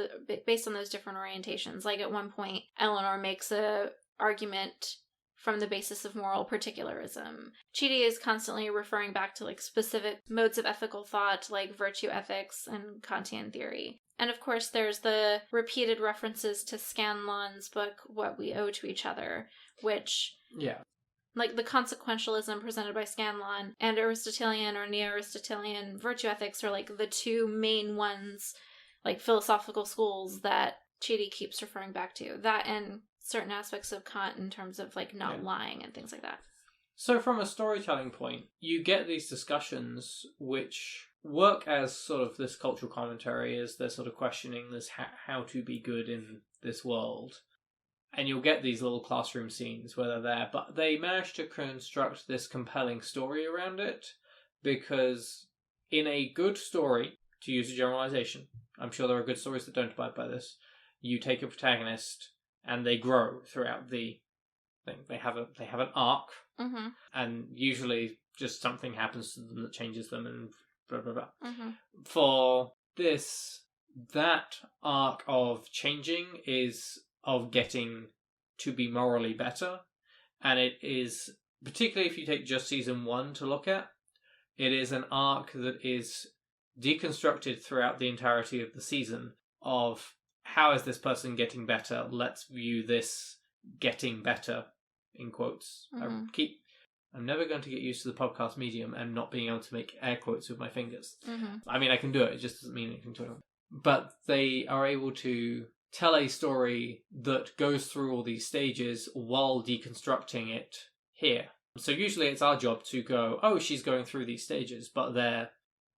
based on those different orientations. Like at one point, Eleanor makes a argument from the basis of moral particularism. Chidi is constantly referring back to specific modes of ethical thought, like virtue ethics and Kantian theory. And of course, there's the repeated references to Scanlon's book, What We Owe to Each Other, which... Yeah. The consequentialism presented by Scanlon and Aristotelian or Neo-Aristotelian virtue ethics are the two main ones, philosophical schools that Chidi keeps referring back to. That and certain aspects of Kant in terms of not lying and things like that. So from a storytelling point, you get these discussions which work as sort of this cultural commentary, as they're sort of questioning this how to be good in this world. And you'll get these little classroom scenes where they're there, but they manage to construct this compelling story around it, because in a good story, to use a generalization, I'm sure there are good stories that don't abide by this, you take a protagonist and they grow throughout the thing. They have an arc, and usually just something happens to them that changes them and blah, blah, blah. Mm-hmm. For this, that arc of changing is of getting to be morally better. And it is, particularly if you take just season 1 to look at, it is an arc that is deconstructed throughout the entirety of the season of how is this person getting better? Let's view this getting better, in quotes. Mm-hmm. I'm never going to get used to the podcast medium and not being able to make air quotes with my fingers. Mm-hmm. I mean, I can do it. It just doesn't mean anything to them. But they are able to tell a story that goes through all these stages while deconstructing it here. So usually it's our job to go, oh, she's going through these stages, but they're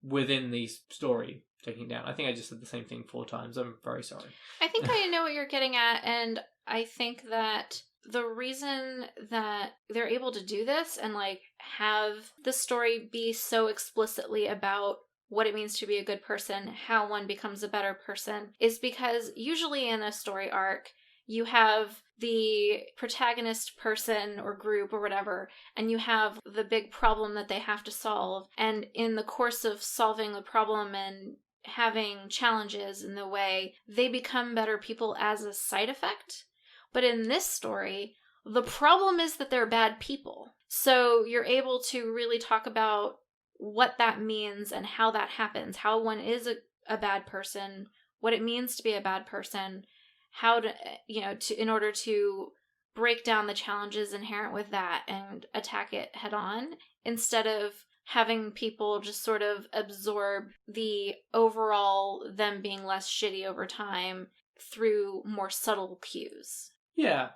within the story taking it down. I think I just said the same thing 4 times. I'm very sorry. I think I know what you're getting at, and I think that the reason that they're able to do this and like have the story be so explicitly about what it means to be a good person, how one becomes a better person, is because usually in a story arc, you have the protagonist person or group or whatever, and you have the big problem that they have to solve. And in the course of solving the problem and having challenges in the way, they become better people as a side effect. But in this story, the problem is that they're bad people. So you're able to really talk about what that means and how that happens, how one is a bad person, what it means to be a bad person, how to, in order to break down the challenges inherent with that and attack it head on, instead of having people just sort of absorb the overall them being less shitty over time through more subtle cues. Yeah,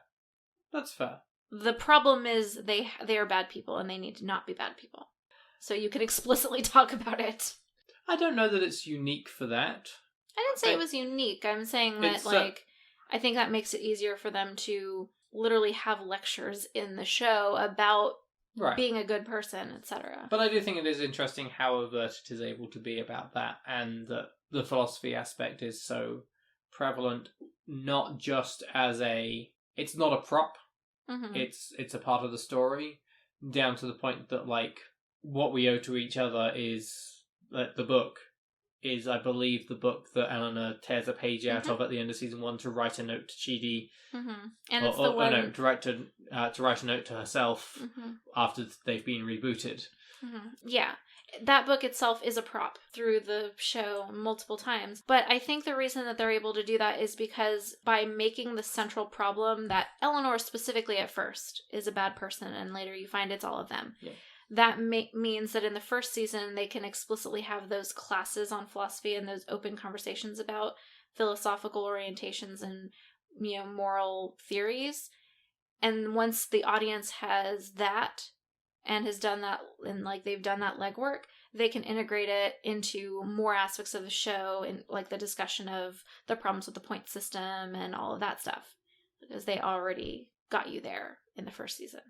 that's fair. The problem is they are bad people and they need to not be bad people. So you can explicitly talk about it. I don't know that it's unique for that. I didn't say it was unique. I'm saying that, I think that makes it easier for them to literally have lectures in the show about being a good person, etc. But I do think it is interesting how overt it is able to be about that, and that the philosophy aspect is so prevalent, not just as it's not a prop, Mm-hmm. it's a part of the story, down to the point that, like, what we owe to each other is the book is, I believe, the book that Eleanor tears a page out of at the end of season 1 to write a note to Chidi. Mm-hmm. And it's the one... No, to write a note to herself after they've been rebooted. Mm-hmm. Yeah. That book itself is a prop through the show multiple times. But I think the reason that they're able to do that is because by making the central problem that Eleanor specifically at first is a bad person, and later you find it's all of them. Yeah. That means that in the first season, they can explicitly have those classes on philosophy and those open conversations about philosophical orientations and, moral theories. And once the audience has that and has done that, and they've done that legwork, they can integrate it into more aspects of the show, and the discussion of the problems with the point system and all of that stuff, because they already got you there in the first season.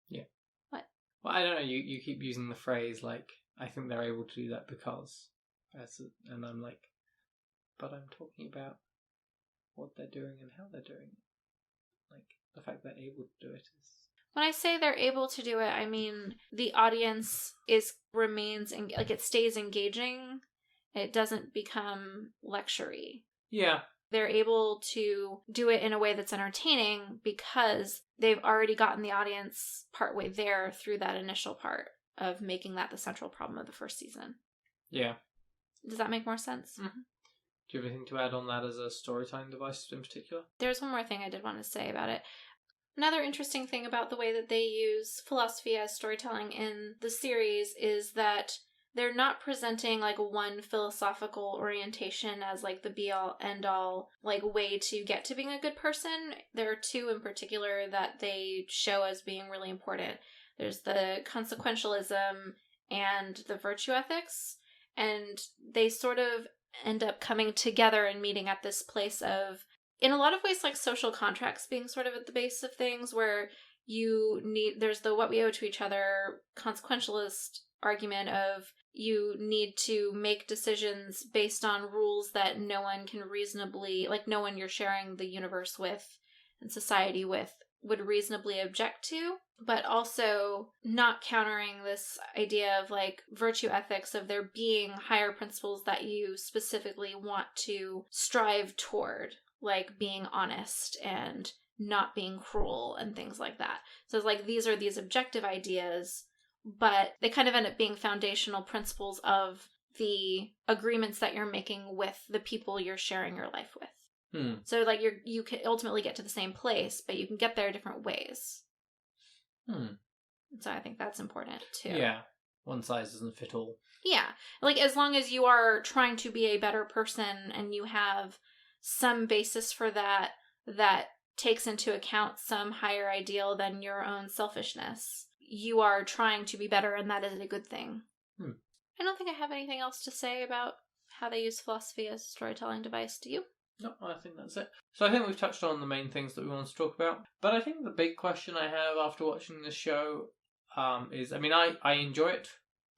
Yeah. What? Well, I don't know. You keep using the phrase I think they're able to do that because, and I'm like, but I'm talking about what they're doing and how they're doing it. The fact they're able to do it is. When I say they're able to do it, I mean the audience remains it stays engaging. It doesn't become lecture-y. Yeah. They're able to do it in a way that's entertaining because they've already gotten the audience partway there through that initial part of making that the central problem of the first season. Yeah. Does that make more sense? Mm-hmm. Do you have anything to add on that as a storytelling device in particular? There's one more thing I did want to say about it. Another interesting thing about the way that they use philosophy as storytelling in the series is that they're not presenting one philosophical orientation as the be-all, end-all way to get to being a good person. There are 2 in particular that they show as being really important. There's the consequentialism and the virtue ethics, and they sort of end up coming together and meeting at this place of, in a lot of ways, social contracts being sort of at the base of things, where there's the what we owe to each other consequentialist argument of you need to make decisions based on rules that no one can reasonably, no one you're sharing the universe with and society with would reasonably object to, but also not countering this idea of virtue ethics, of there being higher principles that you specifically want to strive toward, being honest and not being cruel and things like that. So it's like these are these objective ideas, but they kind of end up being foundational principles of the agreements that you're making with the people you're sharing your life with. So like you can ultimately get to the same place, but you can get there different ways. So I think that's important too. Yeah. One size doesn't fit all. Yeah. Like as long as you are trying to be a better person and you have some basis for that takes into account some higher ideal than your own selfishness, you are trying to be better, and that is a good thing. I don't think I have anything else to say about how they use philosophy as a storytelling device. Do you? No, I think that's it. So I think we've touched on the main things that we want to talk about. But I think the big question I have after watching this show is, I mean, I enjoy it,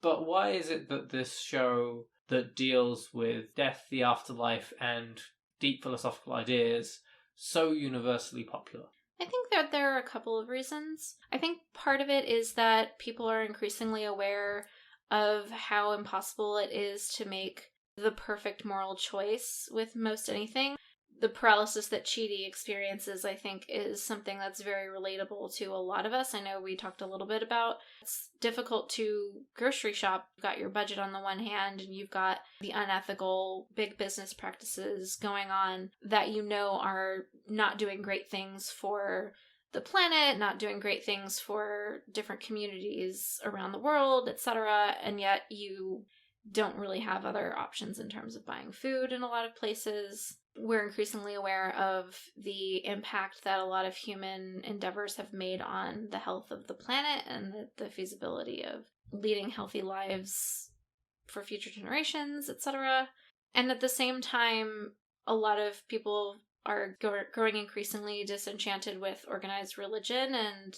but why is it that this show that deals with death, the afterlife, and deep philosophical ideas so universally popular? I think that there are a couple of reasons. I think part of it is that people are increasingly aware of how impossible it is to make the perfect moral choice with most anything. The paralysis that Chidi experiences, I think, is something that's very relatable to a lot of us. I know we talked a little bit about it's difficult to grocery shop. You've got your budget on the one hand, and you've got the unethical big business practices going on that you know are not doing great things for the planet, not doing great things for different communities around the world, etc. And yet you don't really have other options in terms of buying food in a lot of places. We're increasingly aware of the impact that a lot of human endeavors have made on the health of the planet and the feasibility of leading healthy lives for future generations, etc. And at the same time, a lot of people are growing increasingly disenchanted with organized religion and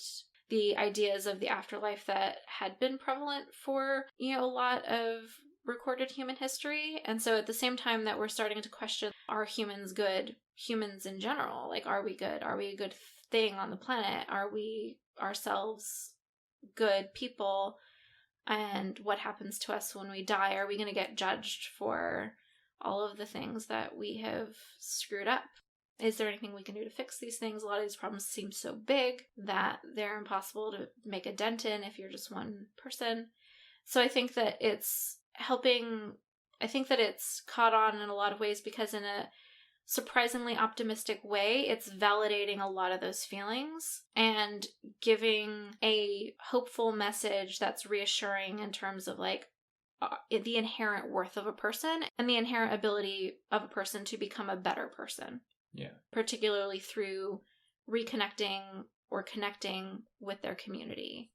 the ideas of the afterlife that had been prevalent for, a lot of recorded human history. And so at the same time that we're starting to question, are humans good? Humans in general, like, are we good? Are we a good thing on the planet? Are we ourselves good people? And what happens to us when we die? Are we going to get judged for all of the things that we have screwed up? Is there anything we can do to fix these things? A lot of these problems seem so big that they're impossible to make a dent in if you're just one person. So I think that it's helping. I think that it's caught on in a lot of ways because in a surprisingly optimistic way, it's validating a lot of those feelings and giving a hopeful message that's reassuring in terms of like the inherent worth of a person and the inherent ability of a person to become a better person. Yeah. Particularly through reconnecting or connecting with their community.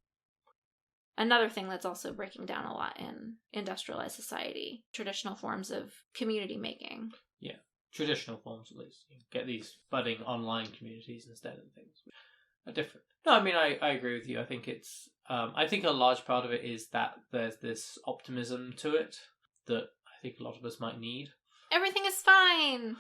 Another thing that's also breaking down a lot in industrialized society, traditional forms of community making. Yeah, traditional forms at least. You get these budding online communities instead of things which are different. No, I mean, I agree with you. I think it's, I think a large part of it is that there's this optimism to it that I think a lot of us might need. Everything is fine!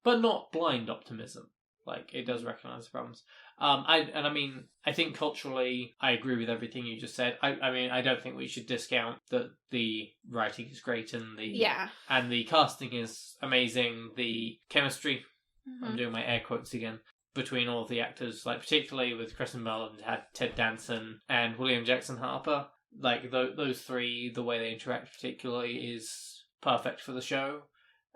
But not blind optimism. Like, it does recognise the problems. I think culturally, I agree with everything you just said. I mean, I don't think we should discount that the writing is great and the casting is amazing. The chemistry, I'm doing my air quotes again, between all of the actors, like particularly with Kristen Bell and Ted Danson and William Jackson Harper. Like, those three, the way they interact particularly is perfect for the show.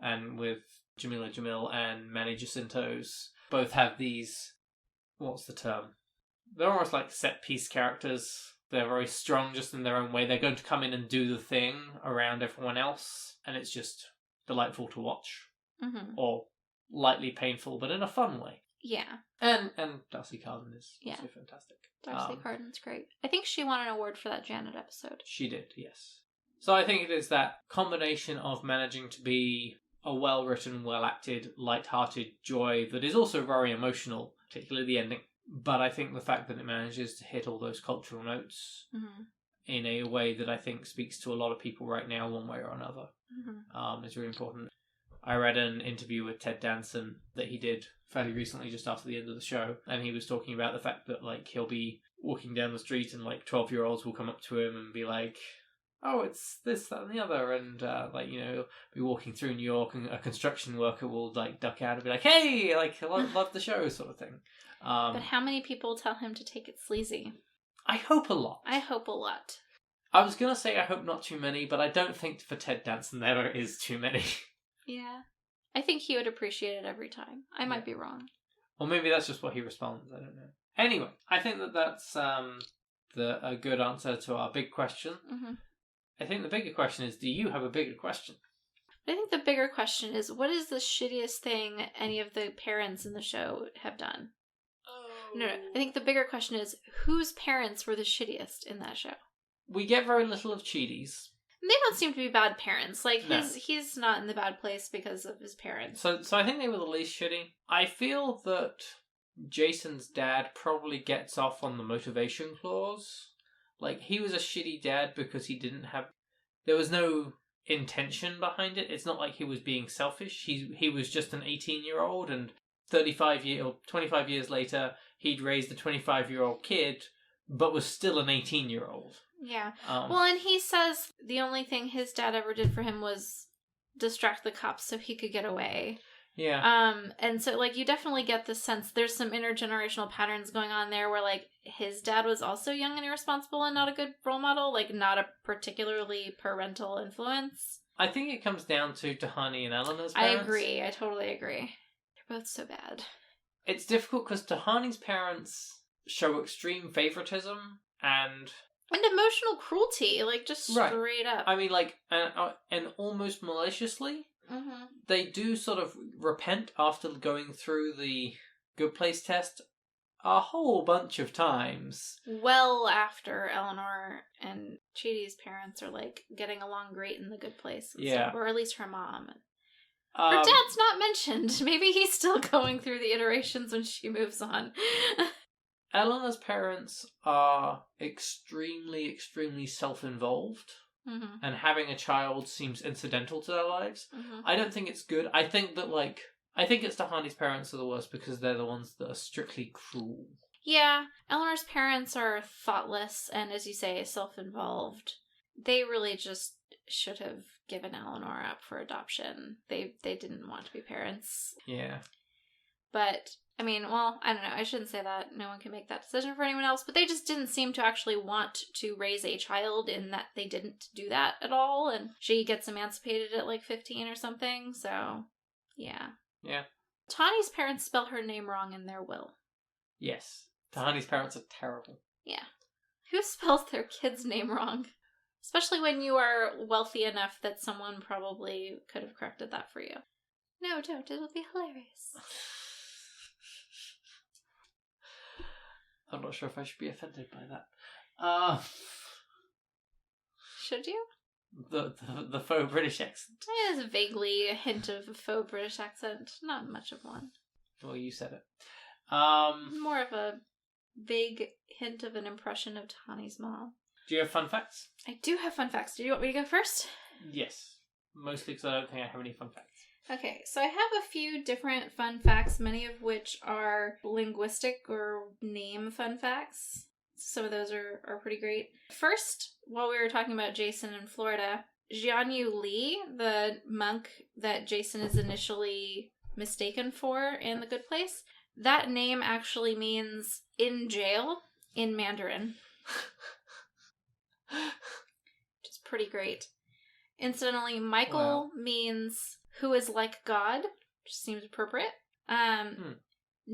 And with Jamila Jamil and Manny Jacinto's both have these, what's the term? They're almost like set-piece characters. They're very strong just in their own way. They're going to come in and do the thing around everyone else, and it's just delightful to watch. Mm-hmm. Or lightly painful, but in a fun way. Yeah. And Darcy Carden is so fantastic. Darcy Carden's great. I think she won an award for that Janet episode. She did, yes. So I think it is that combination of managing to be a well-written, well-acted, light-hearted joy that is also very emotional, particularly the ending. But I think the fact that it manages to hit all those cultural notes in a way that I think speaks to a lot of people right now, one way or another, is really important. I read an interview with Ted Danson that he did fairly recently, just after the end of the show, and he was talking about the fact that like he'll be walking down the street and like 12-year-olds will come up to him and be like, oh, it's this, that, and the other, and be walking through New York, and a construction worker will like duck out and be like, hey, like, I love the show, sort of thing. But how many people tell him to take it sleazy? I hope a lot. I hope a lot. I was going to say I hope not too many, but I don't think for Ted Danson there is too many. Yeah. I think he would appreciate it every time. I might be wrong. Or maybe that's just what he responds. I don't know. Anyway, I think that's a good answer to our big question. Mm-hmm. I think the bigger question is, do you have a bigger question? I think the bigger question is, what is the shittiest thing any of the parents in the show have done? Oh. No. I think the bigger question is, whose parents were the shittiest in that show? We get very little of Chidi's. They don't seem to be bad parents. Like, No. he's not in the bad place because of his parents. So I think they were the least shitty. I feel that Jason's dad probably gets off on the motivation clause. Like, he was a shitty dad because he didn't have... There was no intention behind it. It's not like he was being selfish. He was just an 18-year-old, and 25 years later, he'd raised a 25-year-old kid, but was still an 18-year-old. Yeah. Well, and he says the only thing his dad ever did for him was distract the cops so he could get away. Yeah. And so, like, you definitely get the sense there's some intergenerational patterns going on there where, like, his dad was also young and irresponsible and not a good role model, like, not a particularly parental influence. I think it comes down to Tahani and Eleanor's parents. I agree. I totally agree. They're both so bad. It's difficult because Tahani's parents show extreme favoritism and emotional cruelty, like, just straight up. I mean, like, and almost maliciously. Mm-hmm. They do sort of repent after going through the Good Place test a whole bunch of times. Well after Eleanor and Chidi's parents are, like, getting along great in the Good Place. Yeah. Or at least her mom. Her dad's not mentioned. Maybe he's still going through the iterations when she moves on. Eleanor's parents are extremely, extremely self-involved. Mm-hmm. And having a child seems incidental to their lives. Mm-hmm. I don't think it's good. I think it's Tahani's parents are the worst because they're the ones that are strictly cruel. Yeah, Eleanor's parents are thoughtless and, as you say, self-involved. They really just should have given Eleanor up for adoption. They didn't want to be parents. Yeah. But, I mean, well, I don't know. I shouldn't say that. No one can make that decision for anyone else. But they just didn't seem to actually want to raise a child in that they didn't do that at all. And she gets emancipated at like 15 or something. So, yeah. Yeah. Tawny's parents spell her name wrong in their will. Yes. Tahani's parents are terrible. Yeah. Who spells their kid's name wrong? Especially when you are wealthy enough that someone probably could have corrected that for you. No, don't. It'll be hilarious. I'm not sure if I should be offended by that. Should you? The faux British accent. It is vaguely a hint of a faux British accent. Not much of one. Well, you said it. More of a vague hint of an impression of Tahani's mom. Do you have fun facts? I do have fun facts. Do you want me to go first? Yes. Mostly because I don't think I have any fun facts. Okay, so I have a few different fun facts, many of which are linguistic or name fun facts. Some of those are pretty great. First, while we were talking about Jason in Florida, Jianyu Li, the monk that Jason is initially mistaken for in The Good Place, that name actually means in jail in Mandarin. Which is pretty great. Incidentally, Michael means who is like God, which seems appropriate.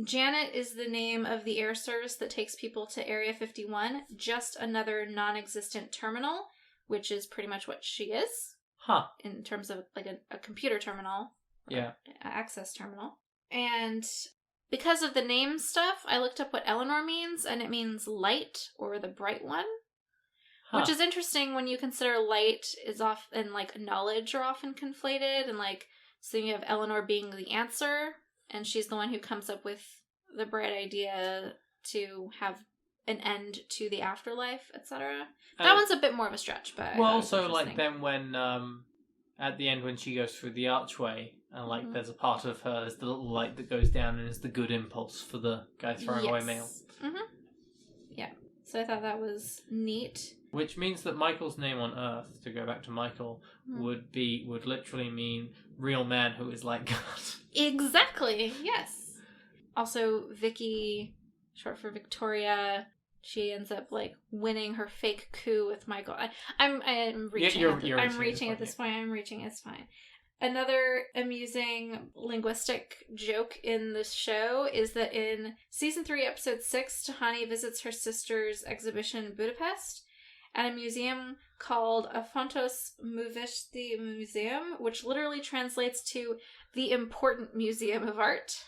Janet is the name of the air service that takes people to Area 51, just another non-existent terminal, which is pretty much what she is. Huh. In terms of like a computer terminal. Yeah. Access terminal. And because of the name stuff, I looked up what Eleanor means, and it means light or the bright one. Huh. Which is interesting when you consider light is often, like, knowledge are often conflated, and, like, so you have Eleanor being the answer, and she's the one who comes up with the bright idea to have an end to the afterlife, etc. That one's a bit more of a stretch, but... Well, also, like, then when, at the end when she goes through the archway, and, like, there's a part of her, there's the little light that goes down, and it's the good impulse for the guy throwing away mail. Mm-hmm. Yeah. So I thought that was neat. Which means that Michael's name on Earth, to go back to Michael, would literally mean real man who is like God. Exactly, yes. Also, Vicky, short for Victoria, she ends up like winning her fake coup with Michael. I'm reaching. I'm reaching at this point. I'm reaching. It's fine. Another amusing linguistic joke in this show is that in season 3, episode 6, Tahani visits her sister's exhibition in Budapest at a museum called a Fontos Művészeti Museum, which literally translates to the Important Museum of Art.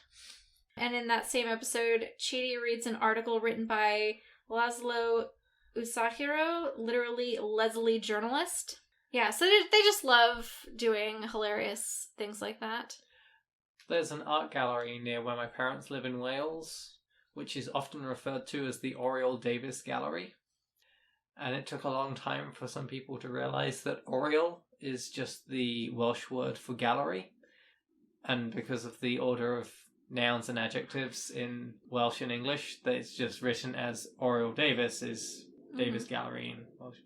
And in that same episode, Chidi reads an article written by Laszlo Usahiro, literally Leslie Journalist. Yeah, so they just love doing hilarious things like that. There's an art gallery near where my parents live in Wales, which is often referred to as the Oriel Davis Gallery. And it took a long time for some people to realise that Oriel is just the Welsh word for gallery. And because of the order of nouns and adjectives in Welsh and English, that it's just written as Oriel Davis is Davis Gallery in Welsh.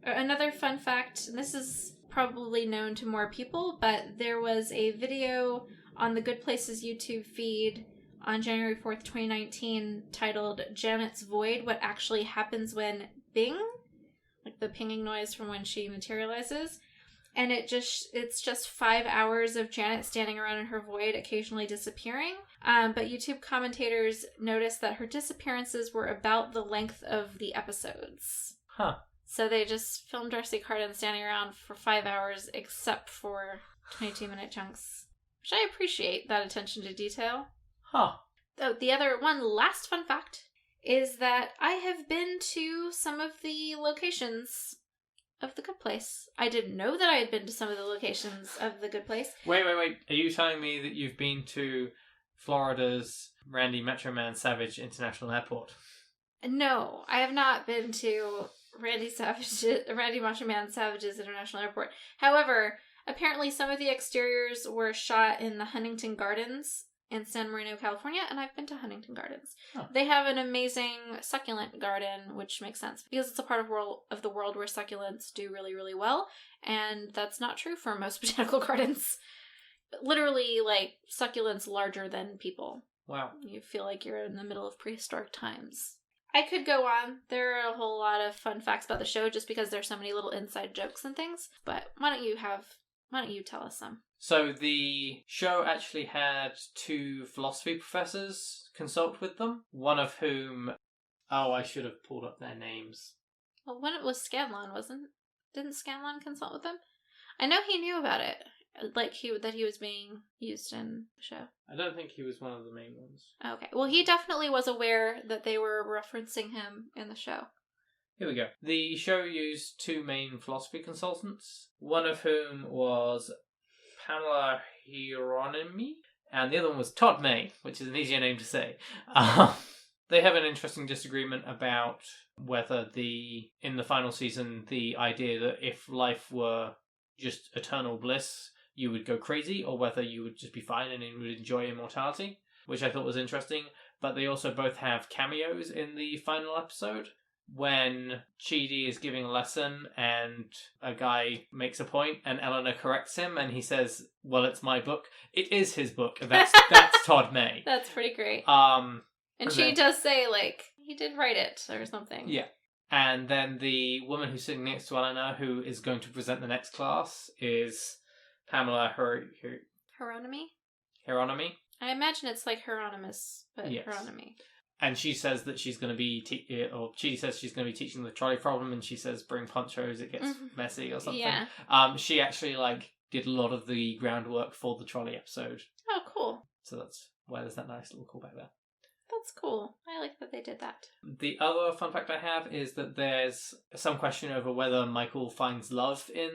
Another fun fact, and this is probably known to more people, but there was a video on the Good Places YouTube feed on January 4th, 2019, titled Janet's Void, What Actually Happens When Bing, like the pinging noise from when she materializes. And it's just 5 hours of Janet standing around in her void, occasionally disappearing. But YouTube commentators noticed that her disappearances were about the length of the episodes. Huh. So they just filmed Darcy Carden standing around for 5 hours, except for 22-minute chunks. Which I appreciate, that attention to detail. Huh. Oh, the other one last fun fact is that I have been to some of the locations of The Good Place. I didn't know that I had been to some of the locations of The Good Place. Wait. Are you telling me that you've been to Florida's Randy Macho Man Savage International Airport? No, I have not been to Randy Macho Man Savage's International Airport. However, apparently some of the exteriors were shot in the Huntington Gardens in San Marino, California, and I've been to Huntington Gardens. Oh. They have an amazing succulent garden, which makes sense because it's a part of the world where succulents do really, really well, and that's not true for most botanical gardens. Literally, like, succulents larger than people. Wow. You feel like you're in the middle of prehistoric times. I could go on. There are a whole lot of fun facts about the show just because there's so many little inside jokes and things, but why don't you tell us some? So the show actually had 2 philosophy professors consult with them, one of whom... Oh, I should have pulled up their names. Well, one was Scanlon, didn't Scanlon consult with them? I know he knew about it, like that he was being used in the show. I don't think he was one of the main ones. Okay, well, he definitely was aware that they were referencing him in the show. Here we go. The show used 2 main philosophy consultants, one of whom was Pamela Hieronymi, and the other one was Todd May, which is an easier name to say. They have an interesting disagreement about whether in the final season, the idea that if life were just eternal bliss, you would go crazy, or whether you would just be fine and you would enjoy immortality, which I thought was interesting. But they also both have cameos in the final episode. When Chidi is giving a lesson and a guy makes a point and Eleanor corrects him and he says, well, it's my book. It is his book. That's Todd May. That's pretty great. And she does say, like, he did write it or something. Yeah. And then the woman who's sitting next to Eleanor, who is going to present the next class, is Pamela Hieronymi. I imagine it's like Hieronymus, but yes. Hieronymi. And she says that she's going to be, Chidi says she's going to be teaching the trolley problem, and she says, bring ponchos, it gets messy or something. Yeah. She actually, did a lot of the groundwork for the trolley episode. Oh, cool. So that's why there's that nice little callback there. That's cool. I like that they did that. The other fun fact I have is that there's some question over whether Michael finds love in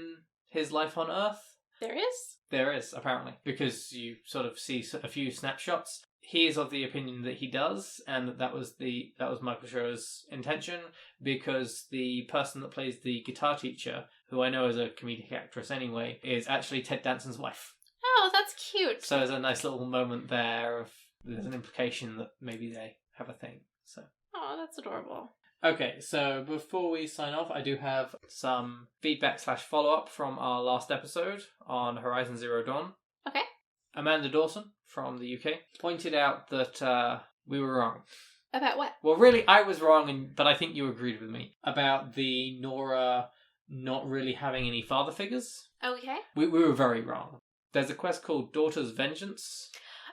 his life on Earth. There is? There is, apparently, because you sort of see a few snapshots. He is of the opinion that he does, and that was Michael Schur's intention, because the person that plays the guitar teacher, who I know is a comedic actress anyway, is actually Ted Danson's wife. Oh, that's cute. So there's a nice little moment there there's an implication that maybe they have a thing. So. Oh, that's adorable. Okay, so before we sign off, I do have some feedback / follow-up from our last episode on Horizon Zero Dawn. Okay. Amanda Dawson from the UK pointed out that we were wrong. About what? Well, really, I was wrong, but I think you agreed with me about the Nora not really having any father figures. Okay. We were very wrong. There's a quest called Daughter's Vengeance.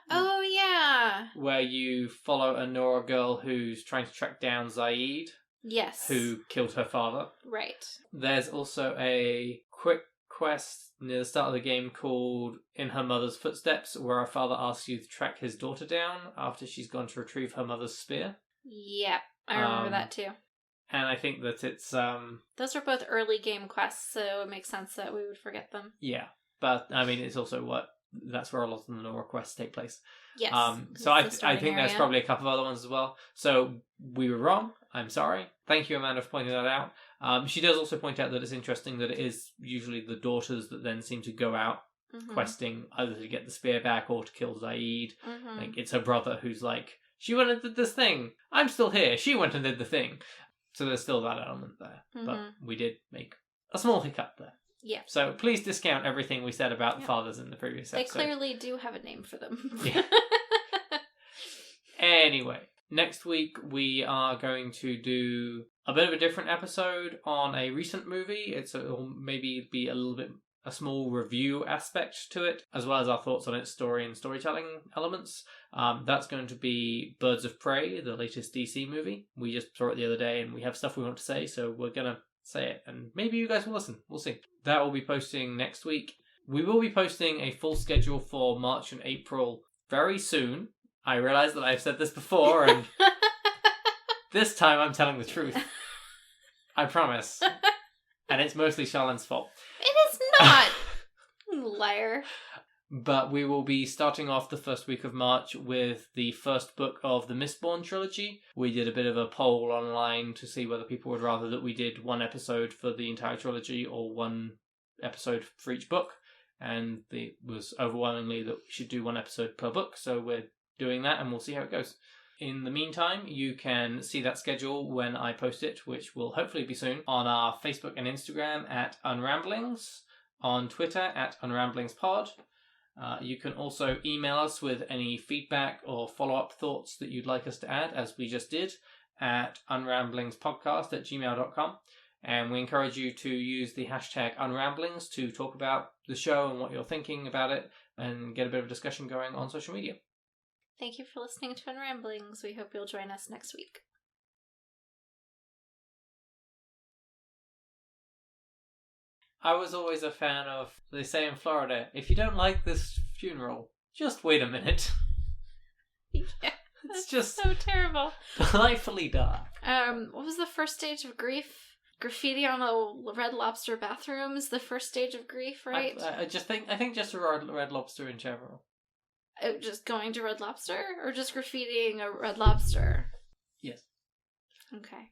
Oh, yeah. Where you follow a Nora girl who's trying to track down Zaid. Yes. Who killed her father. Right. There's also a quick quest near the start of the game called In Her Mother's Footsteps, where her father asks you to track his daughter down after she's gone to retrieve her mother's spear. Yep, I remember that too. And I think that it's... Those are both early game quests, so it makes sense that we would forget them. Yeah, but I mean, it's also that's where a lot of the Nora quests take place. Yes. So I think there's probably a couple of other ones as well. So we were wrong. I'm sorry. Thank you, Amanda, for pointing that out. She does also point out that it's interesting that it is usually the daughters that then seem to go out questing either to get the spear back or to kill Zaid. Like, it's her brother who's like, she went and did this thing. I'm still here. She went and did the thing. So there's still that element there. But we did make a small hiccup there. Yeah. So please discount everything we said about the fathers in the previous episode. They clearly do have a name for them. Yeah. Anyway, next week we are going to do a bit of a different episode on a recent movie. It'll maybe be a little bit a small review aspect to it, as well as our thoughts on its story and storytelling elements. That's going to be Birds of Prey, the latest DC movie. We just saw it the other day and we have stuff we want to say, so we're going to say it. And maybe you guys will listen. We'll see. That will be posting next week. We will be posting a full schedule for March and April very soon. I realise that I've said this before, and this time I'm telling the truth. I promise. And it's mostly Charlyn's fault. It is not! Liar. But we will be starting off the first week of March with the first book of the Mistborn trilogy. We did a bit of a poll online to see whether people would rather that we did one episode for the entire trilogy or one episode for each book. And it was overwhelmingly that we should do one episode per book. So we're doing that and we'll see how it goes. In the meantime, you can see that schedule when I post it, which will hopefully be soon, on our Facebook and Instagram at Unramblings, on Twitter at UnramblingsPod. You can also email us with any feedback or follow-up thoughts that you'd like us to add, as we just did, at unramblingspodcast@gmail.com. And we encourage you to use the hashtag Unramblings to talk about the show and what you're thinking about it and get a bit of discussion going on social media. Thank you for listening to Unramblings. We hope you'll join us next week. I was always a fan of, they say in Florida, if you don't like this funeral, just wait a minute. Yeah, it's just so terrible. Delightfully dark. What was the first stage of grief? Graffiti on a Red Lobster bathroom is the first stage of grief, right? I think just a Red Lobster in general. Just going to Red Lobster? Or just graffitiing a Red Lobster? Yes. Okay.